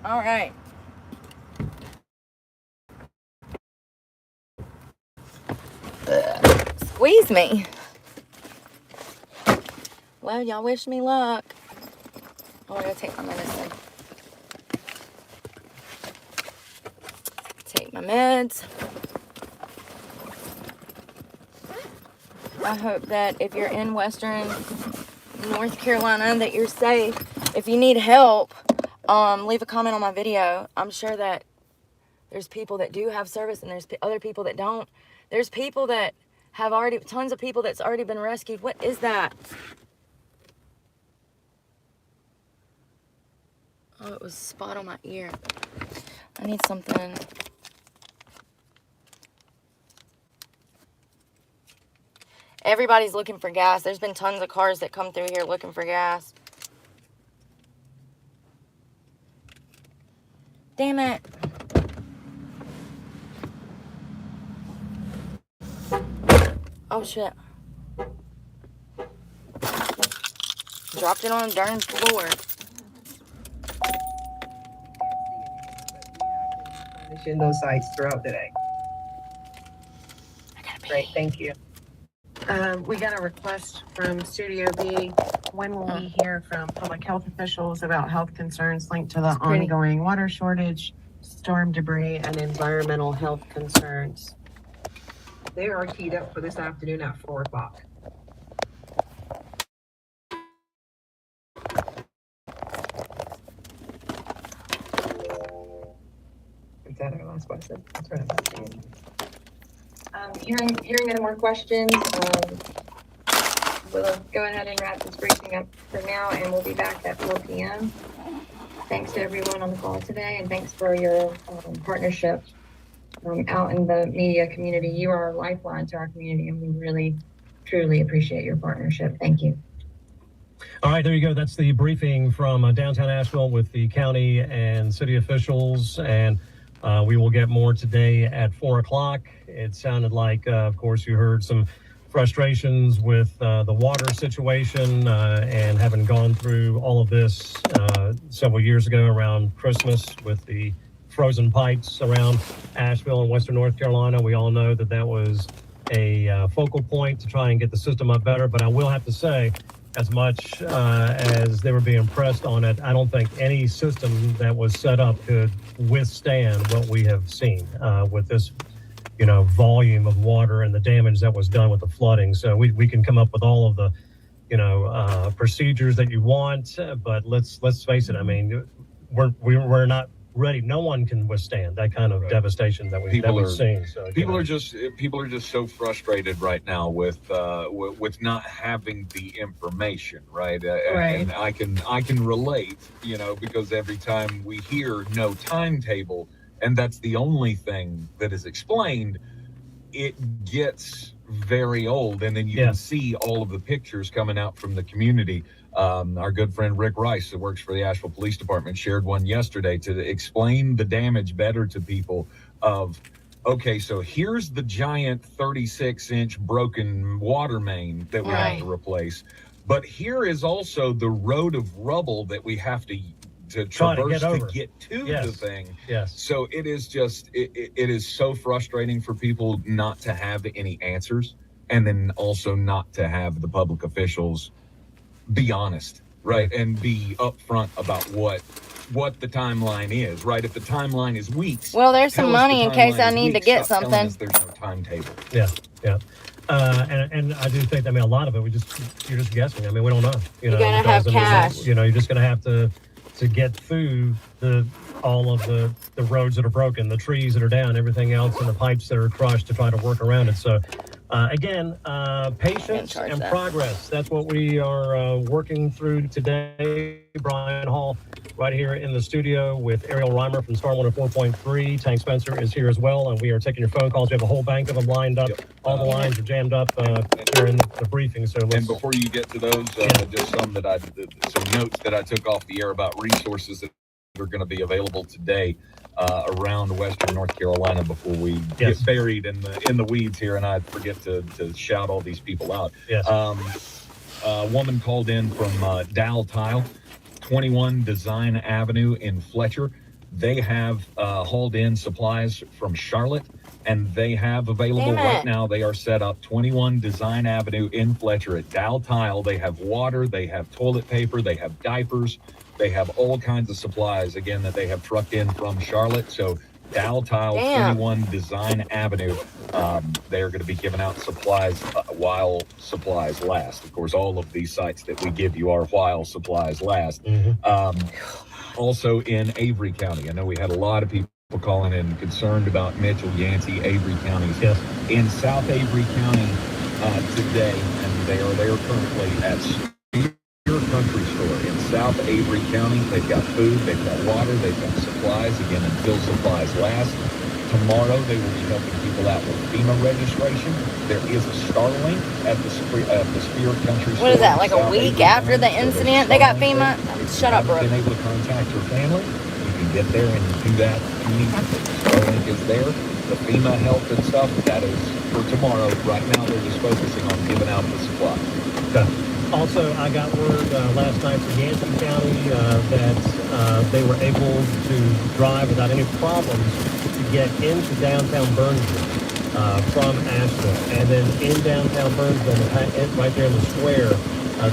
All right. Squeeze me. Well, y'all wish me luck. Oh, I gotta take my medicine. Take my meds. I hope that if you're in Western North Carolina that you're safe. If you need help, leave a comment on my video. I'm sure that there's people that do have service and there's other people that don't. There's people that have tons of people that's already been rescued. What is that? Oh, it was a spot on my ear. I need something. Everybody's looking for gas. There's been tons of cars that come through here looking for gas. Damn it. Oh, shit. Dropped it on the darn floor. In those sites throughout the day. Great, thank you. We got a request from Studio B. When will we hear from public health officials about health concerns linked to the ongoing water shortage, storm debris, and environmental health concerns? They are teed up for this afternoon at 4 o'clock. Is that our last question? That's right. Hearing no more questions, we'll go ahead and wrap this briefing up for now, and we'll be back at 4 p.m. Thanks to everyone on the call today, and thanks for your partnership out in the media community. You are a lifeline to our community, and we really, truly appreciate your partnership. Thank you. All right, there you go. That's the briefing from downtown Asheville with the county and city officials, and we will get more today at 4 o'clock. It sounded like, of course, you heard some frustrations with the water situation and having gone through all of this several years ago around Christmas with the frozen pipes around Asheville and Western North Carolina. We all know that that was a focal point to try and get the system up better, but I will have to say, as much as they were being pressed on it, I don't think any system that was set up could withstand what we have seen with this, volume of water and the damage that was done with the flooding. So we can come up with all of the, procedures that you want, but let's face it. I mean, we're not ready. No one can withstand that kind of devastation that we've seen. So people are just so frustrated right now with not having the information, right? And I can relate, because every time we hear no timetable, and that's the only thing that is explained, it gets very old. And then you can see all of the pictures coming out from the community. Our good friend Rick Rice, that works for the Asheville Police Department, shared one yesterday to explain the damage better to people of, okay, so here's the giant 36-inch broken water main that we have to replace, but here is also the road of rubble that we have to traverse to get to the thing. Yes. So it is just, it is so frustrating for people not to have any answers, and then also not to have the public officials be honest, right, and be upfront about what the timeline is, right? If the timeline is weeks, well, there's some money in case I need to get something. There's no timetable. Yeah. And I do think, a lot of it, you're just guessing. We don't know. You gotta have cash. You're just gonna have to get through all of the roads that are broken, the trees that are down, everything else, and the pipes that are crushed to try to work around it. So, again, patience and progress. That's what we are working through today. Brian Hall right here in the studio with Ariel Reimer from Star 104.3. Tank Spencer is here as well, and we are taking your phone calls. We have a whole bank of them lined up. All the lines are jammed up during the briefing. So and before you get to those, just some notes that I took off the air about resources that are going to be available today around Western North Carolina before we get buried in the weeds here, and I forget to shout all these people out. Yes. A woman called in from Dow Tile, 21 Design Avenue in Fletcher. They have hauled in supplies from Charlotte, and they have available right now. They are set up 21 Design Avenue in Fletcher at Dow Tile. They have water, they have toilet paper, they have diapers, they have all kinds of supplies, again, that they have trucked in from Charlotte. So Dow Tile, 21 Design Avenue. They are going to be giving out supplies while supplies last. Of course, all of these sites that we give you are while supplies last. Also in Avery County, I know we had a lot of people calling in concerned about Mitchell, Yancey, Avery counties. Yes. In South Avery County today, and they are there currently at Spear Country Store in South Avery County. They've got food, they've got water, they've got supplies, again, until supplies last. Tomorrow, they will be helping people out with FEMA registration. There is a Starlink at the Spear Country Store. What is that, like a week after the incident? They got FEMA? Shut up, bro. Been able to contact your family. You can get there and do that if you need to. Starlink is there. The FEMA help and stuff, that is for tomorrow. Right now, they're just focusing on giving out the supplies. Okay. Also, I got word last night from Yancey County that they were able to drive without any problems to get into downtown Burnsville from Asheville. And then in downtown Burnsville, right there in the square,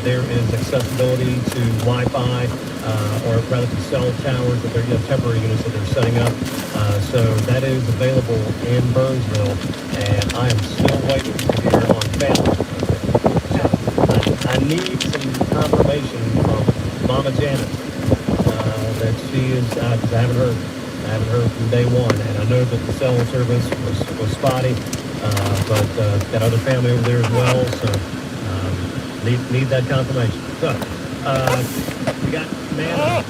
there is accessibility to Wi-Fi, or rather to cell towers that they're temporary units that they're setting up. So that is available in Burnsville, and I am still waiting to hear on Family. I need some confirmation from Mama Janet that she is, because I haven't heard from day one, and I know that the cell service was spotty, but got other family over there as well, so need that confirmation. So we got MANA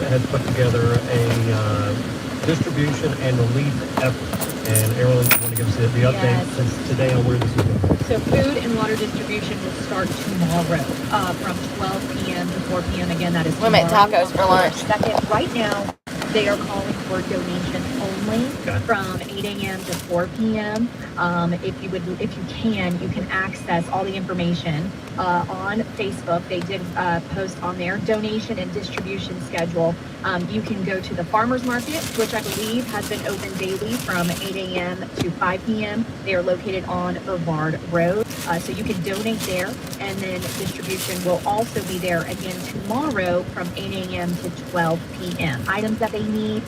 has put together a distribution and relief effort, And Erin, you want to give us the update Yes. since today on where this is going? So food and water distribution will start tomorrow from 12 p.m. to 4 p.m. Again, that is We make tomorrow, tacos for lunch. October 2nd. Right now, they are calling for donations only Okay. from 8 a.m. to 4 p.m. If you can access all the information on Facebook. They did post on their donation and distribution schedule. You can go to the farmers market, which I believe has been open daily from 8 a.m. to 5 p.m. They are located on Brevard Road. So you can donate there, and then distribution will also be there again tomorrow from 8 a.m. to 12 p.m. Items that they need,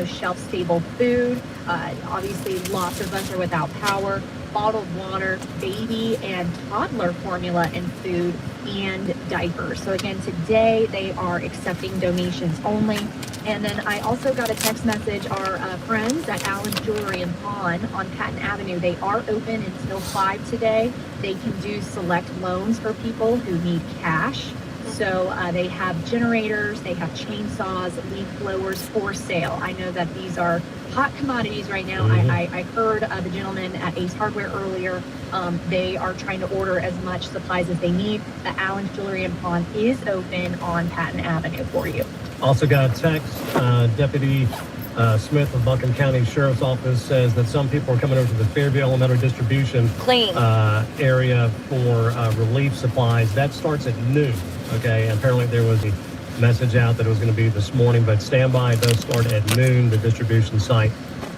shelf-stable food. Obviously, lots of us are without power. Bottled water, baby and toddler formula and food, and diapers. So again, today they are accepting donations only. And then I also got a text message. Our friends at Allen's Jewelry and Pawn on Patton Avenue, they are open until 5 today. They can do select loans for people who need cash. So they have generators, they have chainsaws, leaf blowers for sale. I know that these are hot commodities right now. I heard the gentleman at Ace Hardware earlier. They are trying to order as much supplies as they need. The Allen's Jewelry and Pawn is open on Patton Avenue for you. Also got a text, Deputy Smith of Buncombe County Sheriff's Office says that some people are coming over to the Fairview Elementary Distribution area for relief supplies. That starts at noon, okay? And apparently there was a message out that it was going to be this morning, but stand by. It does start at noon. The distribution site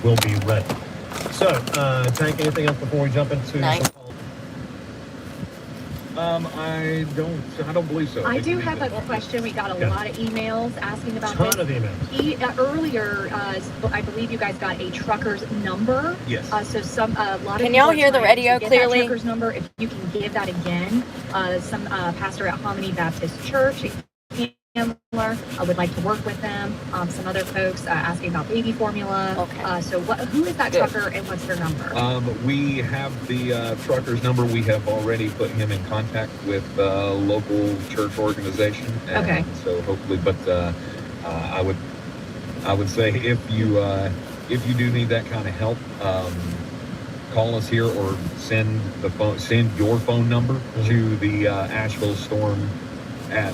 will be ready. So, Tank, anything else before we jump into some calls? I don't believe so. I do have a question. We got a lot of emails asking about this. Ton of emails. Earlier, I believe you guys got a trucker's number. Yes. So a lot of Can y'all people are hear the trying radio to get clearly? That trucker's number, if you can give that again. Some pastor at Hominy Baptist Church, Handler, I would like to work with them. Some other folks asking about baby formula. Okay. So who is that trucker and what's their number? We have the trucker's number. We have already put him in contact with local church organization. And Okay. So hopefully, but I would say if you do need that kind of help, call us here or send your phone number to the Asheville Storm at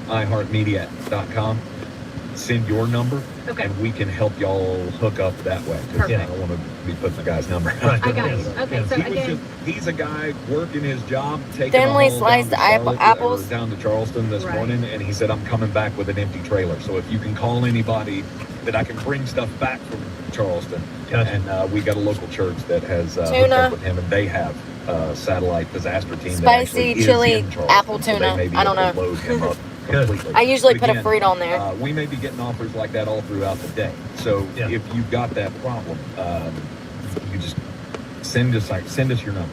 iHeartMedia.com. Send your number, and we can help y'all hook up that way. 'Cause I don't want to be putting the guy's number out. I got you. Okay, so again, He's a guy working his job, taking Thinly a haul sliced down to Charlotte, apples. or down to Charleston this Right. morning, and he said, I'm coming back with an empty trailer. So if you can call anybody that I can bring stuff back from Charleston. And we got a local church that has hooked Tuna. up with him, and they have a satellite disaster team that Spicy actually chili is in Charleston, apple so they tuna. may be I don't able to know. load him up completely. I usually But put a again, fruit on there. we may be getting offers like that all throughout the day. So if you've got that problem, you just send us your number.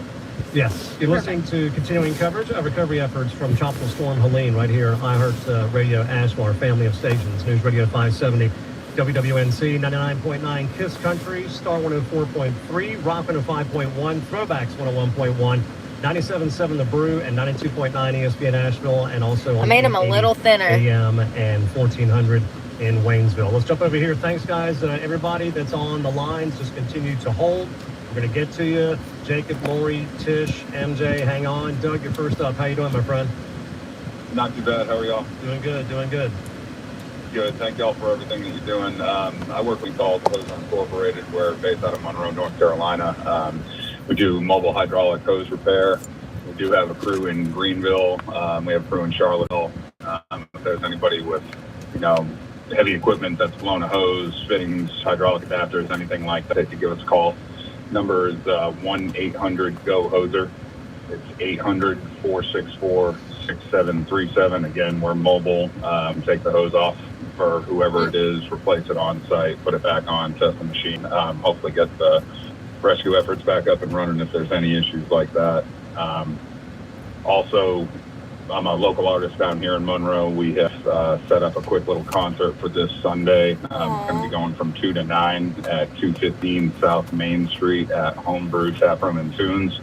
Yes, you're listening to continuing coverage of recovery efforts from Tropical Storm Helene right here, iHeart Radio Asheville, our family of stations. News Radio 570, WWNC 99.9, KISS Country, Star 104.3, Rock 105.1, Throwbacks 101.1, 97.7 The Brew, and 92.9 ESPN Asheville, and also on I made 'em a little thinner. AM and 1400 in Waynesville. Let's jump over here. Thanks, guys. Everybody that's on the lines, just continue to hold. We're going to get to you. Jacob, Lori, Tish, MJ, hang on. Doug, you're first up. How you doing, my friend? Not too bad. How are y'all? Doing good, doing good. Good. Thank y'all for everything that you're doing. I work with Calls Hose Incorporated. We're based out of Monroe, North Carolina. We do mobile hydraulic hose repair. We do have a crew in Greenville. We have a crew in Charlottesville. If there's anybody with, heavy equipment that's blown a hose, fittings, hydraulic adapters, anything like that, to give us a call. Number is 1-800-GO-HOSER. It's 800-464-6737. Again, we're mobile. Take the hose off for whoever it is, replace it on site, put it back on, test the machine, hopefully get the rescue efforts back up and running if there's any issues like that. Also, I'm a local artist down here in Monroe. We have set up a quick little concert for this Sunday. It's going to be going from 2 to 9 at 215 South Main Street at Homebrew Taproom and Tunes.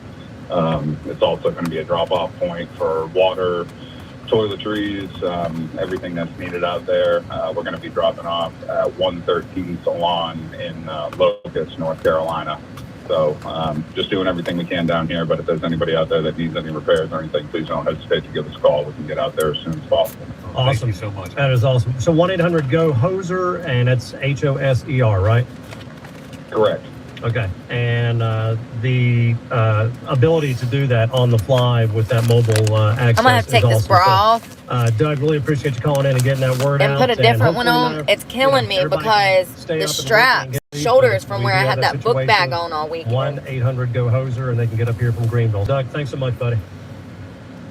It's also going to be a drop-off point for water, toiletries, everything that's needed out there. We're going to be dropping off at 113 Salon in Locust, North Carolina. So just doing everything we can down here. But if there's anybody out there that needs any repairs or anything, please don't hesitate to give us a call. We can get out there as soon as possible. Awesome. Thank you so much. That is awesome. So 1-800-GO-HOSER, and it's HOSER, right? Correct. Okay. And the ability to do that on the fly with that mobile access. I'm gonna have to take is this awesome. bra So, off Doug, really appreciate you calling in and getting that word and out. put a different one hopefully on. It's killing me everybody because stay the up and work straps, and get these, shoulders but from we where do I have had that book situation. bag on all weekend. 1-800-GO-HOSER, and they can get up here from Greenville. Doug, thanks so much, buddy.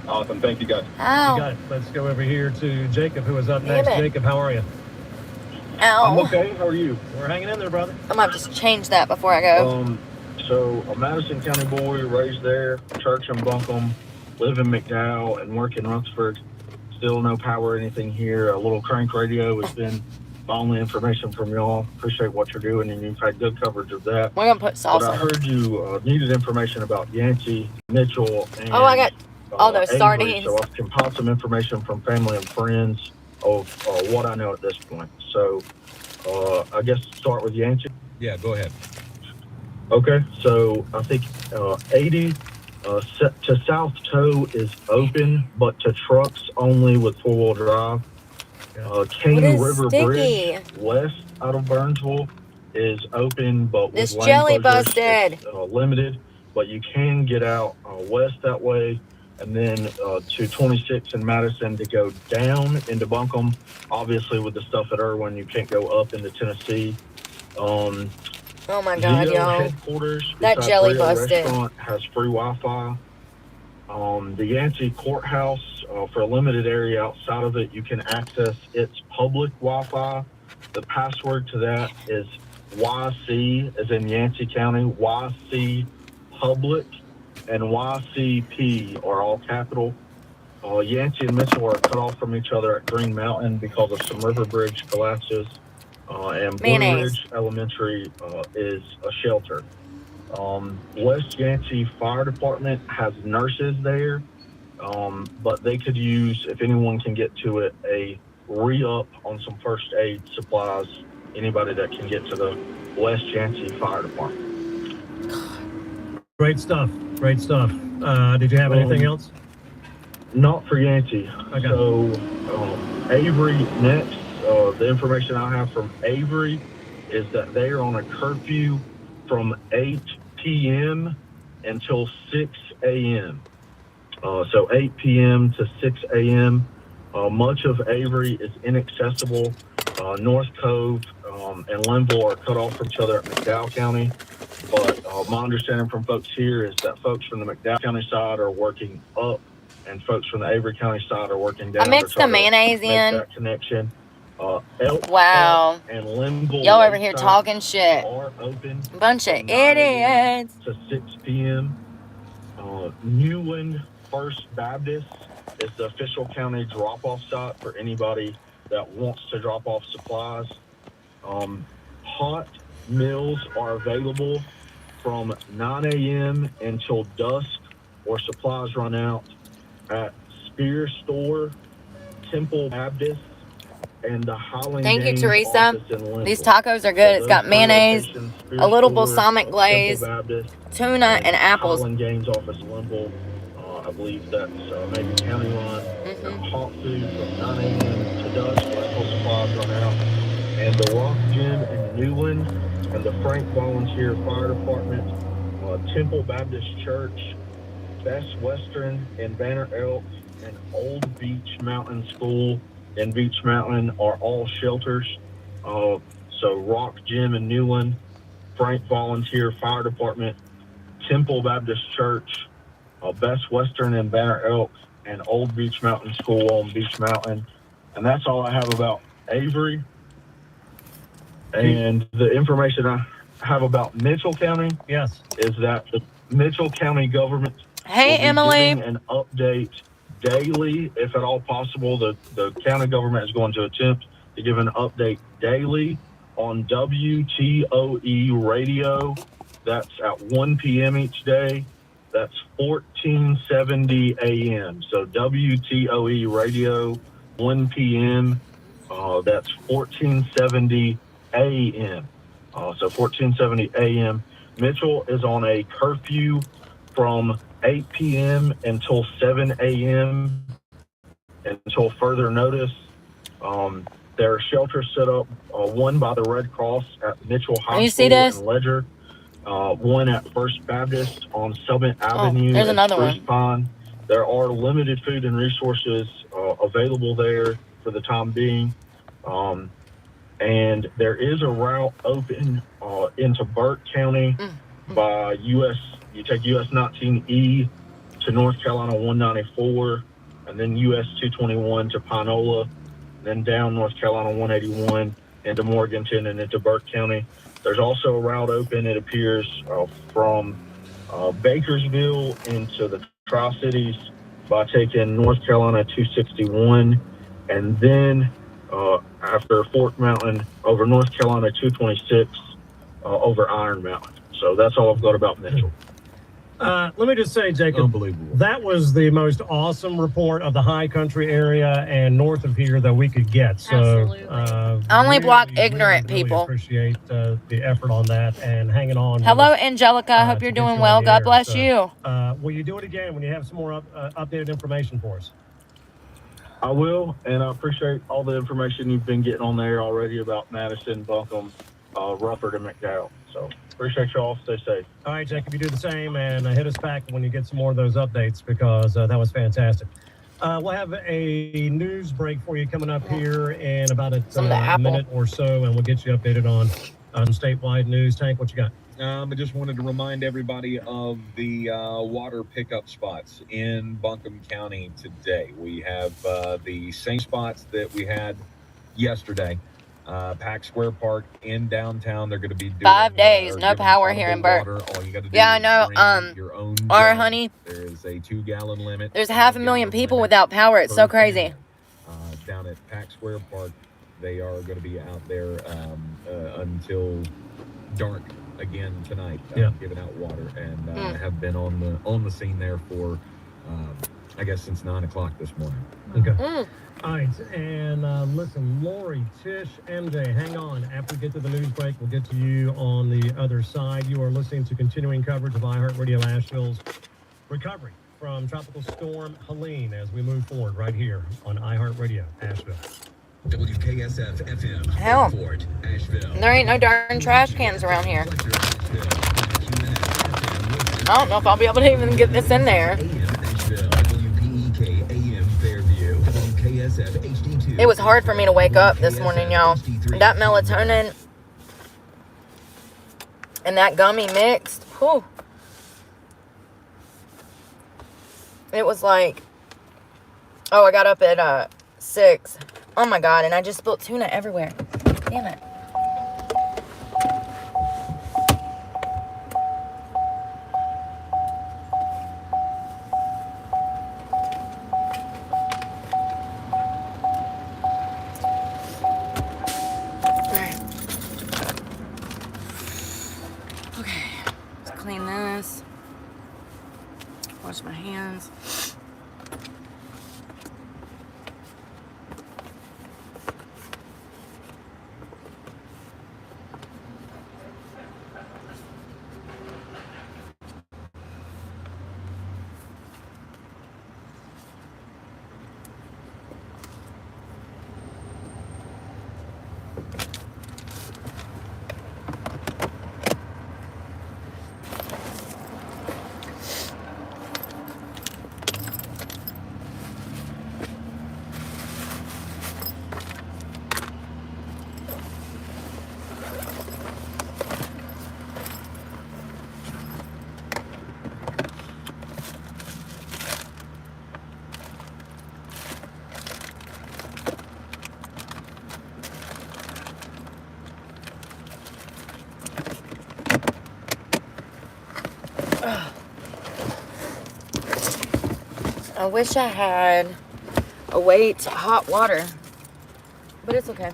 Awesome. Thank you, guys. Ow. You got it. Let's go over here to Jacob, who is up Damn next. it. Jacob, how are you? Ow. okay. How are you? We're hanging in there, brother. I'm gonna have to change that before I go. So a Madison County boy, raised there, church in Buncombe, live in McDowell, and work in Rutherford. Still no power or anything here. A little crank radio has been my only information from y'all. Appreciate what you're doing, and you've had good coverage of that. We're gonna put But salsa. I heard you needed information about Yancey, Mitchell, and Oh, I got all those Avery, sardines. So I've compiled some information from family and friends of what I know at this point. So I guess start with Yancey. Yeah, go ahead. Okay, so I think 80 to South Toe is open, but to trucks only with four-wheel drive. Cane What is River sticky? Bridge west out of Burnsville is open, but This with lane jelly closures, busted. it's, limited. But you can get out west that way, and then to 26 in Madison to go down into Buncombe. Obviously, with the stuff at Irwin, you can't go up into Tennessee. Oh my God, Zio y'all. headquarters That beside jelly Brio busted. Restaurant has free Wi-Fi. The Yancey Courthouse, for a limited area outside of it, you can access its public Wi-Fi. The password to that is YC, as in Yancey County, YC Public, and YCP are all capital. Yancey and Mitchell are cut off from each other at Green Mountain because of some river bridge collapses. And Blue Mayonnaise. Ridge Elementary is a shelter. West Yancey Fire Department has nurses there, but they could use, if anyone can get to it, a re-up on some first aid supplies. Anybody that can get to the West Yancey Fire Department. Great stuff. Great stuff. Did you have anything else? Not for Yancey. Okay. So Avery next. The information I have from Avery is that they are on a curfew from 8 p.m. until 6 a.m. So 8 p.m. to 6 a.m. Much of Avery is inaccessible. North Cove and Linville are cut off from each other at McDowell County. But my understanding from folks here is that folks from the McDowell County side are working up, and folks from the Avery County side are working down. I mixed to try the to mayonnaise make in. that connection. Elk Wow. and Linville Y'all over here Lakeside talking shit. are open Bunch of idiots. to 6 p.m. Newland First Baptist is the official county drop-off site for anybody that wants to drop off supplies. Hot meals are available from 9 a.m. until dusk or supplies run out at Spear Store, Temple Baptist, and the Highland Thank you, Games Teresa. office in Linville. These tacos are good. It's got mayonnaise, a little balsamic glaze, tuna, and apples. Highland Games office in Linville. I believe that's maybe county line. Hot food from 9 a.m. to dusk until supplies run out. And the Rock Gym in Newland and the Frank Volunteer Fire Department, Temple Baptist Church, Best Western in Banner Elk, and Old Beach Mountain School in Beach Mountain are all shelters. So Rock Gym in Newland, Frank Volunteer Fire Department, Temple Baptist Church, Best Western in Banner Elk, and Old Beach Mountain School on Beach Mountain. And that's all I have about Avery. And the information I have about Mitchell County is that the Mitchell County government Hey, will be Emily. giving an update daily, if at all possible. The county government is going to attempt to give an update daily on WTOE radio. That's at 1 p.m. each day. That's 1470 AM. So WTOE radio, 1 p.m. That's 1470 AM. So 1470 AM. Mitchell is on a curfew from 8 p.m. until 7 a.m. until further notice. There are shelters set up, one by the Red Cross at Mitchell You see Hospital this? and Ledger, one at First Baptist on Summit Avenue there's at another Spruce one. Pine. There are limited food and resources available there for the time being. And there is a route open into Burke County by US. You take US 19E to North Carolina 194, and then US 221 to Pinola, then down North Carolina 181 into Morganton and into Burke County. There's also a route open, it appears, from Bakersville into the Tri-Cities by taking North Carolina 261, and then after Fort Mountain over North Carolina 226 over Iron Mountain. So that's all I've got about Mitchell. Let me just say, Jacob, Unbelievable. that was the most awesome report of the high country area and north of here that we could get. So, I only block ignorant really people. appreciate the effort on that and hanging on. Hello, Angelica. I hope you're doing well. God bless you. Will you do it again when you have some more updated information for us? I will, and I appreciate all the information you've been getting on there already about Madison, Buncombe, Rufford, and McDowell. So appreciate y'all. Stay safe. All right, Jacob, you do the same, and hit us back when you get some more of those updates, because that was fantastic. We'll have a news break for you coming up here in about a minute or so, and we'll get you updated on statewide news. Tank, what you got? I just wanted to remind everybody of the water pickup spots in Buncombe County today. We have the same spots that we had yesterday. Pack Square Park in downtown. They're going to be doing 5 days, no power here in Burke. All you got to do Yeah, I is know. bring your own Our jug. honey. There is a 2-gallon limit. There's 500,000 people without power. It's so crazy. Down at Pack Square Park, they are going to be out there until dark again tonight, giving out water, and have been on the scene there for I guess since 9 o'clock this morning. Okay. All right, and listen, Lori, Tish, MJ, hang on. After we get to the news break, we'll get to you on the other side. You are listening to continuing coverage of iHeartRadio Asheville's recovery from Tropical Storm Helene as we move forward right here on iHeartRadio Asheville. WKSF FM, Hell, Fort Asheville. there ain't no darn trash cans around here. I don't know if I'll be able to even get this in there. It was hard for me to wake up this morning, y'all. That melatonin and that gummy mixed, whew. It was like, oh, I got up at 6. Oh my God, and I just spilled tuna everywhere. Damn it. Clean this. Wash my hands. I wish I had a way to hot water, but it's okay.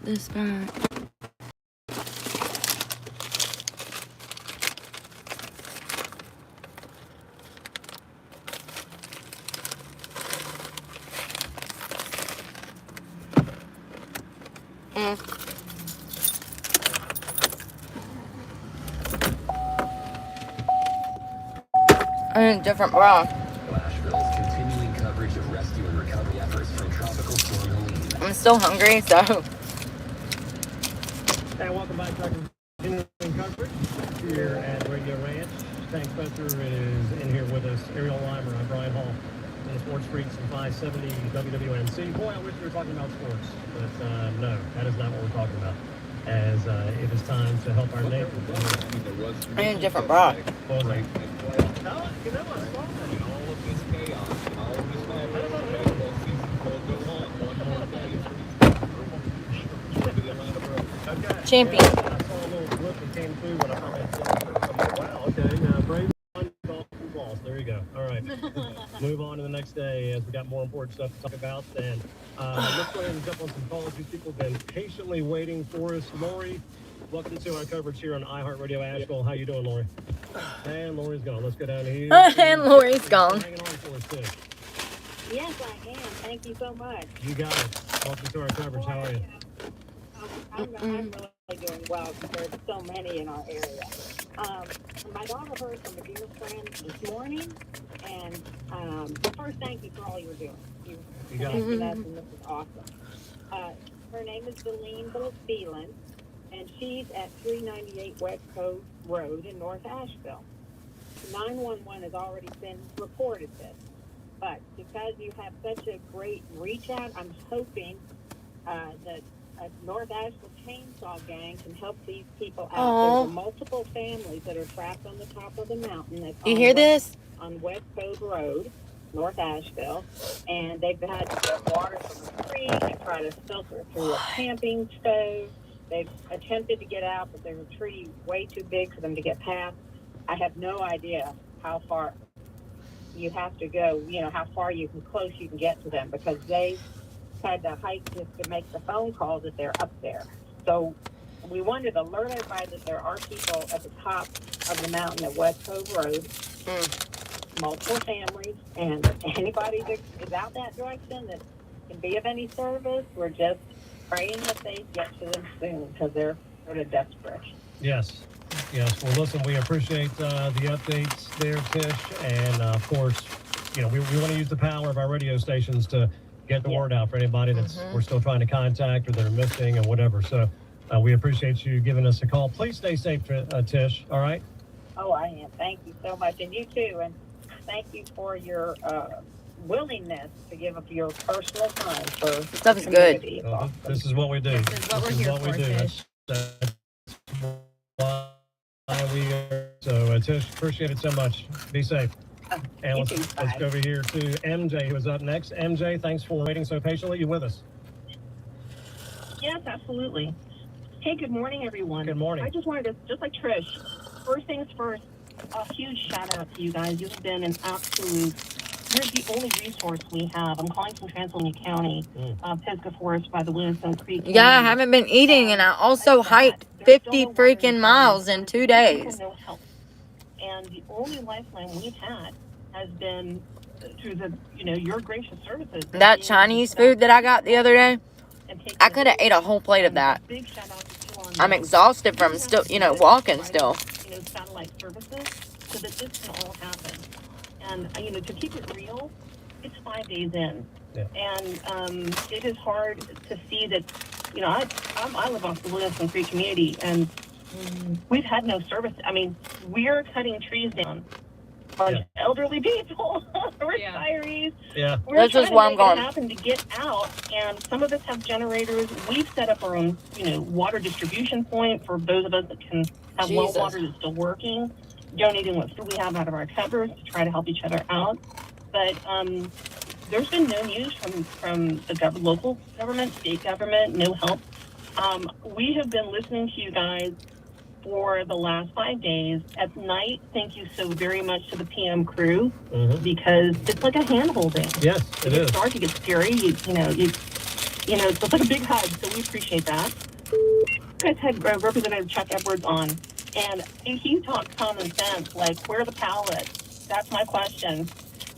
This back. I need different bra. Asheville's continuing coverage of rescue and recovery efforts from Tropical Storm Helene. I'm still hungry, so. And welcome back to our continuing coverage here at Radio Ranch. Tank Spencer is in here with us. Ariel Weimer, I'm Brian Hall. On the Sports Freaks and 570 WWNC. Boy, I wish we were talking about sports, but no, that is not what we're talking about. As it is time to help our neighbors. I need a different bra. Right. Champion. I saw a little blip that came through when I heard. Wow, okay. Brave Dolphins lost. There you go. All right. Move on to the next day as we got more important stuff to talk about. And let's go ahead and jump on some calls. These people have been patiently waiting for us. Lori, welcome to our coverage here on iHeartRadio Asheville. How you doing, Lori? And Lori's gone. Let's go down here. And Lori's gone. Hanging on for us, too. Yes, I am. Thank you so much. You got it. Welcome to our coverage. How are you? I'm really doing well compared to so many in our area. My daughter heard from a dear friend this morning, and first, thank you for all you're doing. You got connected us, and this is awesome. Her name is Deline Phelan, and she's at 398 West Coast Road in North Asheville. 911 has already been reported this, but because you have such a great reach out, I'm hoping that North Asheville Chainsaw Gang can help these people out. Aww. There's multiple families that are trapped on the top of the mountain. That's You hear this? On West Cove Road, North Asheville, and they've had to get water from a creek and try to filter through a camping stove. They've attempted to get out, but there's a tree way too big for them to get past. I have no idea how far you have to go, how far you can get to them, because they had to hike just to make the phone call that they're up there. So we wanted to alert everybody that there are people at the top of the mountain at West Cove Road, multiple families, and anybody that is out that direction that can be of any service, we're just praying that they get to them soon, because they're sort of desperate. Yes. Well, listen, we appreciate the updates there, Tish, and of course, we want to use the power of our radio stations to get the word out for anybody that's we're still trying to contact or that are missing or whatever. So we appreciate you giving us a call. Please stay safe, Tish. All right? Oh, I am. Thank you so much. And you too. And thank you for your willingness to give up your personal time for stuff is good. This is what we do. This is what we're here for, Tish. That's why we are. So, Tish, appreciate it so much. Be safe. And let's go over here to MJ, who is up next. MJ, thanks for waiting so patiently. You with us? Yes, absolutely. Hey, good morning, everyone. Good morning. I just wanted to, just like Trish, first things first, a huge shout out to you guys. You've been an absolute, you're the only resource we have. I'm calling from Transylvania County, Pisgah Forest by the Williamson Creek. Yeah, I haven't been eating, and I also hiked 50 freaking miles in 2 days. No help. And the only lifeline we've had has been through the, your gracious services. That Chinese food that I got the other day, I could have ate a whole plate of that. Big shout out to you on I'm exhausted from still, walking still. Satellite services, so that this can all happen. And, to keep it real, it's 5 days in. Yeah. And it is hard to see that, I live off the Williamson Creek community, and we've had no service. I mean, we're cutting trees down on elderly people, retirees. Yeah. This is why I'm going. Happen to get out, and some of us have generators. We've set up our own, water distribution point for those of us that can have well water that's still working. Donating what food we have out of our cupboards to try to help each other out. But there's been no news from the local government, state government, no help. We have been listening to you guys for the last 5 days. At night, thank you so very much to the PM crew, because it's like a hand-holding. Yes, it is. It's dark, it gets scary, it's like a big hug, so we appreciate that. You guys had Representative Chuck Edwards on, and he talked common sense, like, where are the pallets? That's my question.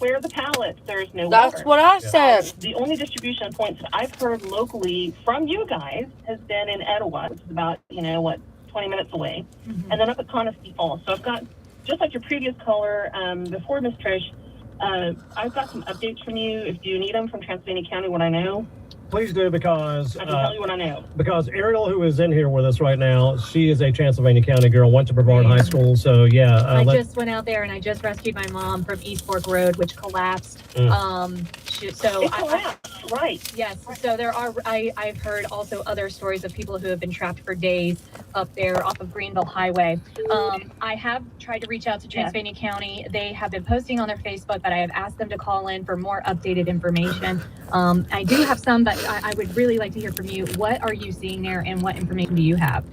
where are the pallets? There's no That's water. what I said. The only distribution points that I've heard locally from you guys has been in Etowah, which is about, 20 minutes away, and then up at Conisty Falls. So I've got, just like your previous caller before, Ms. Trish, I've got some updates from you. If you need them from Transylvania County, what I know. Please do, because I can tell you what I know. Because Ariel, who is in here with us right now, she is a Transylvania County girl, went to Brevard High School. So yeah, I just went out there and I just rescued my mom from East Fork Road, which collapsed. It collapsed, right? Yes. So there are. I've heard also other stories of people who have been trapped for days up there off of Greenville Highway. I have tried to reach out to Transylvania County. They have been posting on their Facebook, but I have asked them to call in for more updated information. I do have some, but I would really like to hear from you. What are you seeing there, and what information do you have?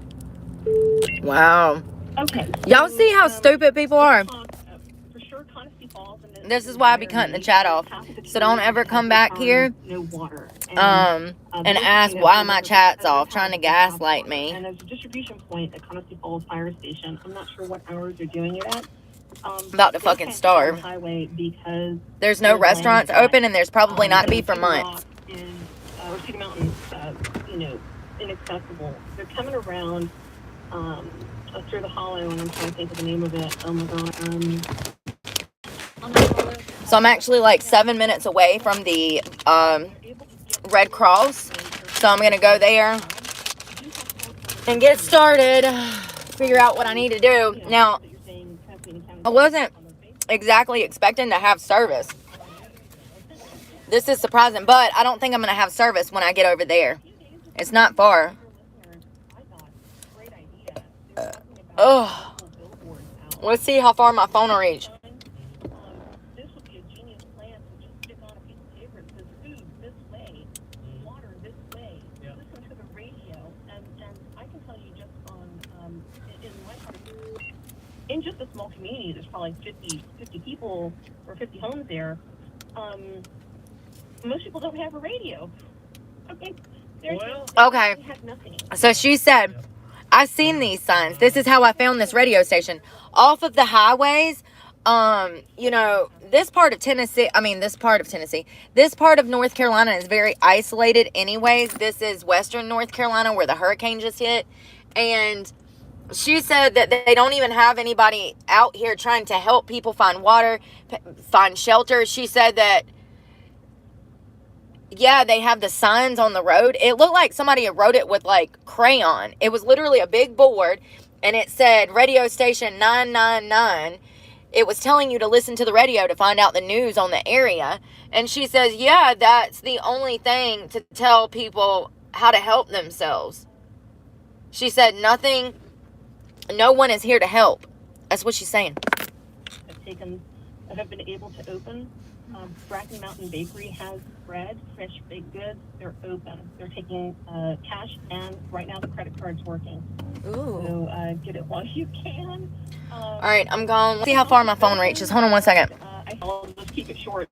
Wow. Okay. Y'all see how stupid people are? For sure, Conisty Falls. This is why I be cutting the chat off. So don't ever come back here No water. and ask why my chat's off, trying to gaslight me. And there's a distribution point at Conisty Falls Fire Station. I'm not sure what hours they're doing it at. About to fucking starve. Highway because There's no restaurants open, and there's probably not to be for months. Or Cedar Mountain's, inaccessible. They're coming around through the hollow, and I'm trying to think of the name of it. Oh my god. So I'm actually like 7 minutes away from the Red Cross. So I'm gonna go there and get started, figure out what I need to do. Now, I wasn't exactly expecting to have service. This is surprising, but I don't think I'm gonna have service when I get over there. It's not far. Let's see how far my phone will reach. In just a small community, there's probably 50 people or 50 homes there. Most people don't have a radio. Okay. Okay. So she said, I've seen these signs. This is how I found this radio station. Off of the highways, this part of North Carolina is very isolated anyways. This is western North Carolina where the hurricane just hit. And she said that they don't even have anybody out here trying to help people find water, find shelter. She said that, yeah, they have the signs on the road. It looked like somebody had wrote it with like crayon. It was literally a big board and it said radio station 999. It was telling you to listen to the radio to find out the news on the area. And she says, yeah, that's the only thing to tell people how to help themselves. She said no one is here to help. That's what she's saying. Have been able to open. Bracken Mountain Bakery has bread, fresh baked goods. They're open. They're taking cash, and right now the credit card's working. Ooh. So get it while you can. All right, I'm going. Let's see how far my phone reaches. Hold on 1 second. I'll just keep it short.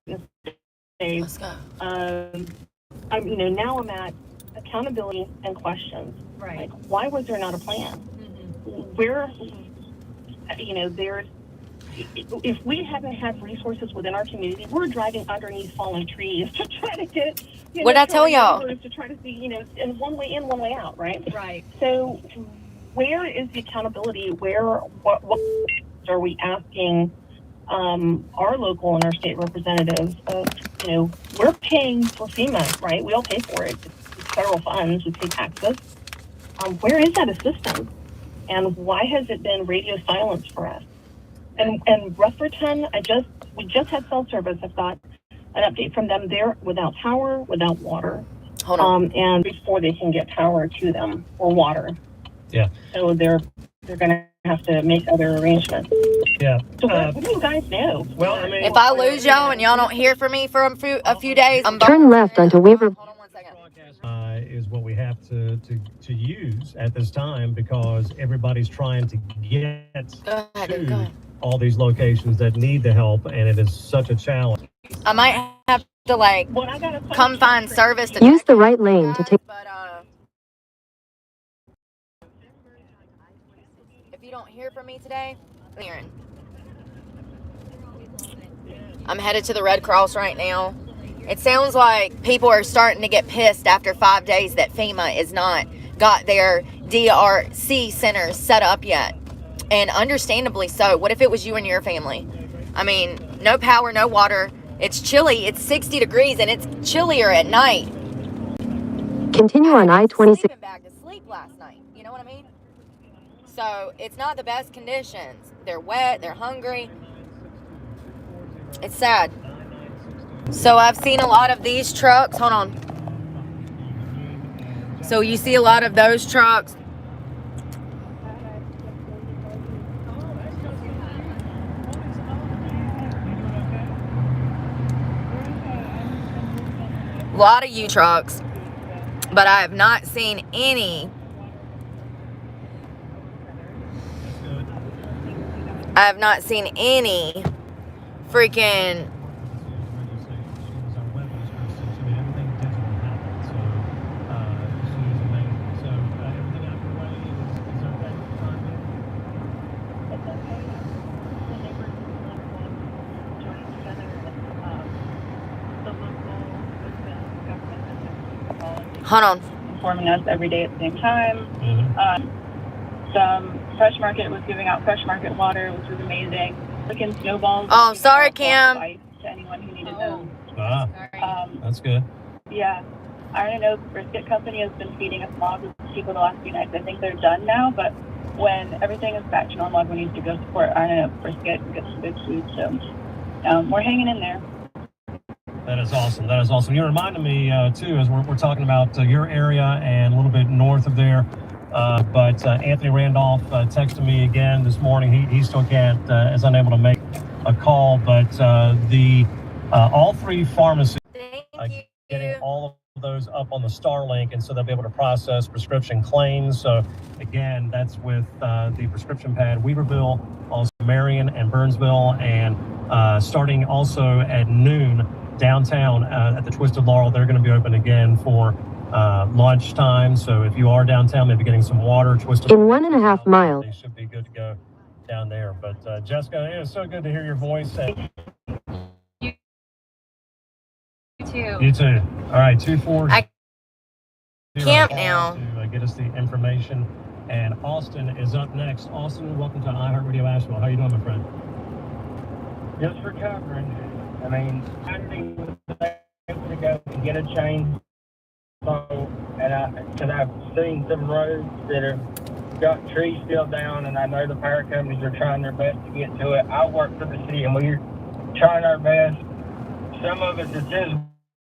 Let's go. Now I'm at accountability and questions. Right. Like, why was there not a plan? Where, there's, if we haven't had resources within our community, we're driving underneath fallen trees to try to get, what did I tell y'all? To try to see, and one way in, one way out, right? Right. So where is the accountability? What are we asking our local and our state representatives of, we're paying for FEMA, right? We all pay for it. It's federal funds, we pay taxes. Where is that assistance? And why has it been radio silence for us? And Rutherford, we just had cell service. I've got an update from them. They're without power, without water. Hold on. And before they can get power to them or water. Yeah. So they're going to have to make other arrangements. Yeah. So what do you guys know? Well, I mean, if I lose y'all and y'all don't hear from me for a few days, I'm Turn left onto Weaver. Hold on 1 second. Is what we have to use at this time, because everybody's trying to get to all these locations that need the help, and it is such a challenge. I might have to come find service to Use the right lane to take. If you don't hear from me today, I'm hearing. I'm headed to the Red Cross right now. It sounds like people are starting to get pissed after 5 days that FEMA is not got their DRC centers set up yet. And understandably so. What if it was you and your family? I mean, no power, no water. It's chilly. It's 60 degrees and it's chillier at night. Continue on I-26. Sleeping bag to sleep last night. You know what I mean? So it's not the best conditions. They're wet. They're hungry. It's sad. So I've seen a lot of these trucks. Hold on. So you see a lot of those trucks. A lot of U-trucks. But I have not seen any. I have not seen any freaking hold on. Informing us every day at the same time. Some Fresh Market was giving out fresh market water, which was amazing. Looking snowballs. Oh, sorry, Kim. To anyone who needed them. That's good. Yeah. Iron and Oak Brisket Company has been feeding us logs of people the last few nights. I think they're done now, but when everything is back to normal, everyone needs to go support Iron and Oak Brisket and get some good food. So we're hanging in there. That is awesome. That is awesome. You reminded me, too, as we're talking about your area and a little bit north of there. But Anthony Randolph texted me again this morning. He still can't, is unable to make a call. But all three pharmacies getting all of those up on the Starlink, and so they'll be able to process prescription claims. So again, that's with the prescription pad, Weaverville, also Marion and Burnsville, and starting also at noon downtown at the Twisted Laurel. They're going to be open again for lunchtime. So if you are downtown, maybe getting some water, Twisted In 1.5 miles. They should be good to go down there. But Jessica, it was so good to hear your voice. You too. You too. All right, 240. I can't now. To get us the information. And Austin is up next. Austin, welcome to iHeartRadio Asheville. How you doing, my friend? Just recovering. I mean, Saturday was able to go and get a change. So, because I've seen some roads that have got trees still down, and I know the power companies are trying their best to get to it. I work for the city, and we're trying our best. Some of it, it says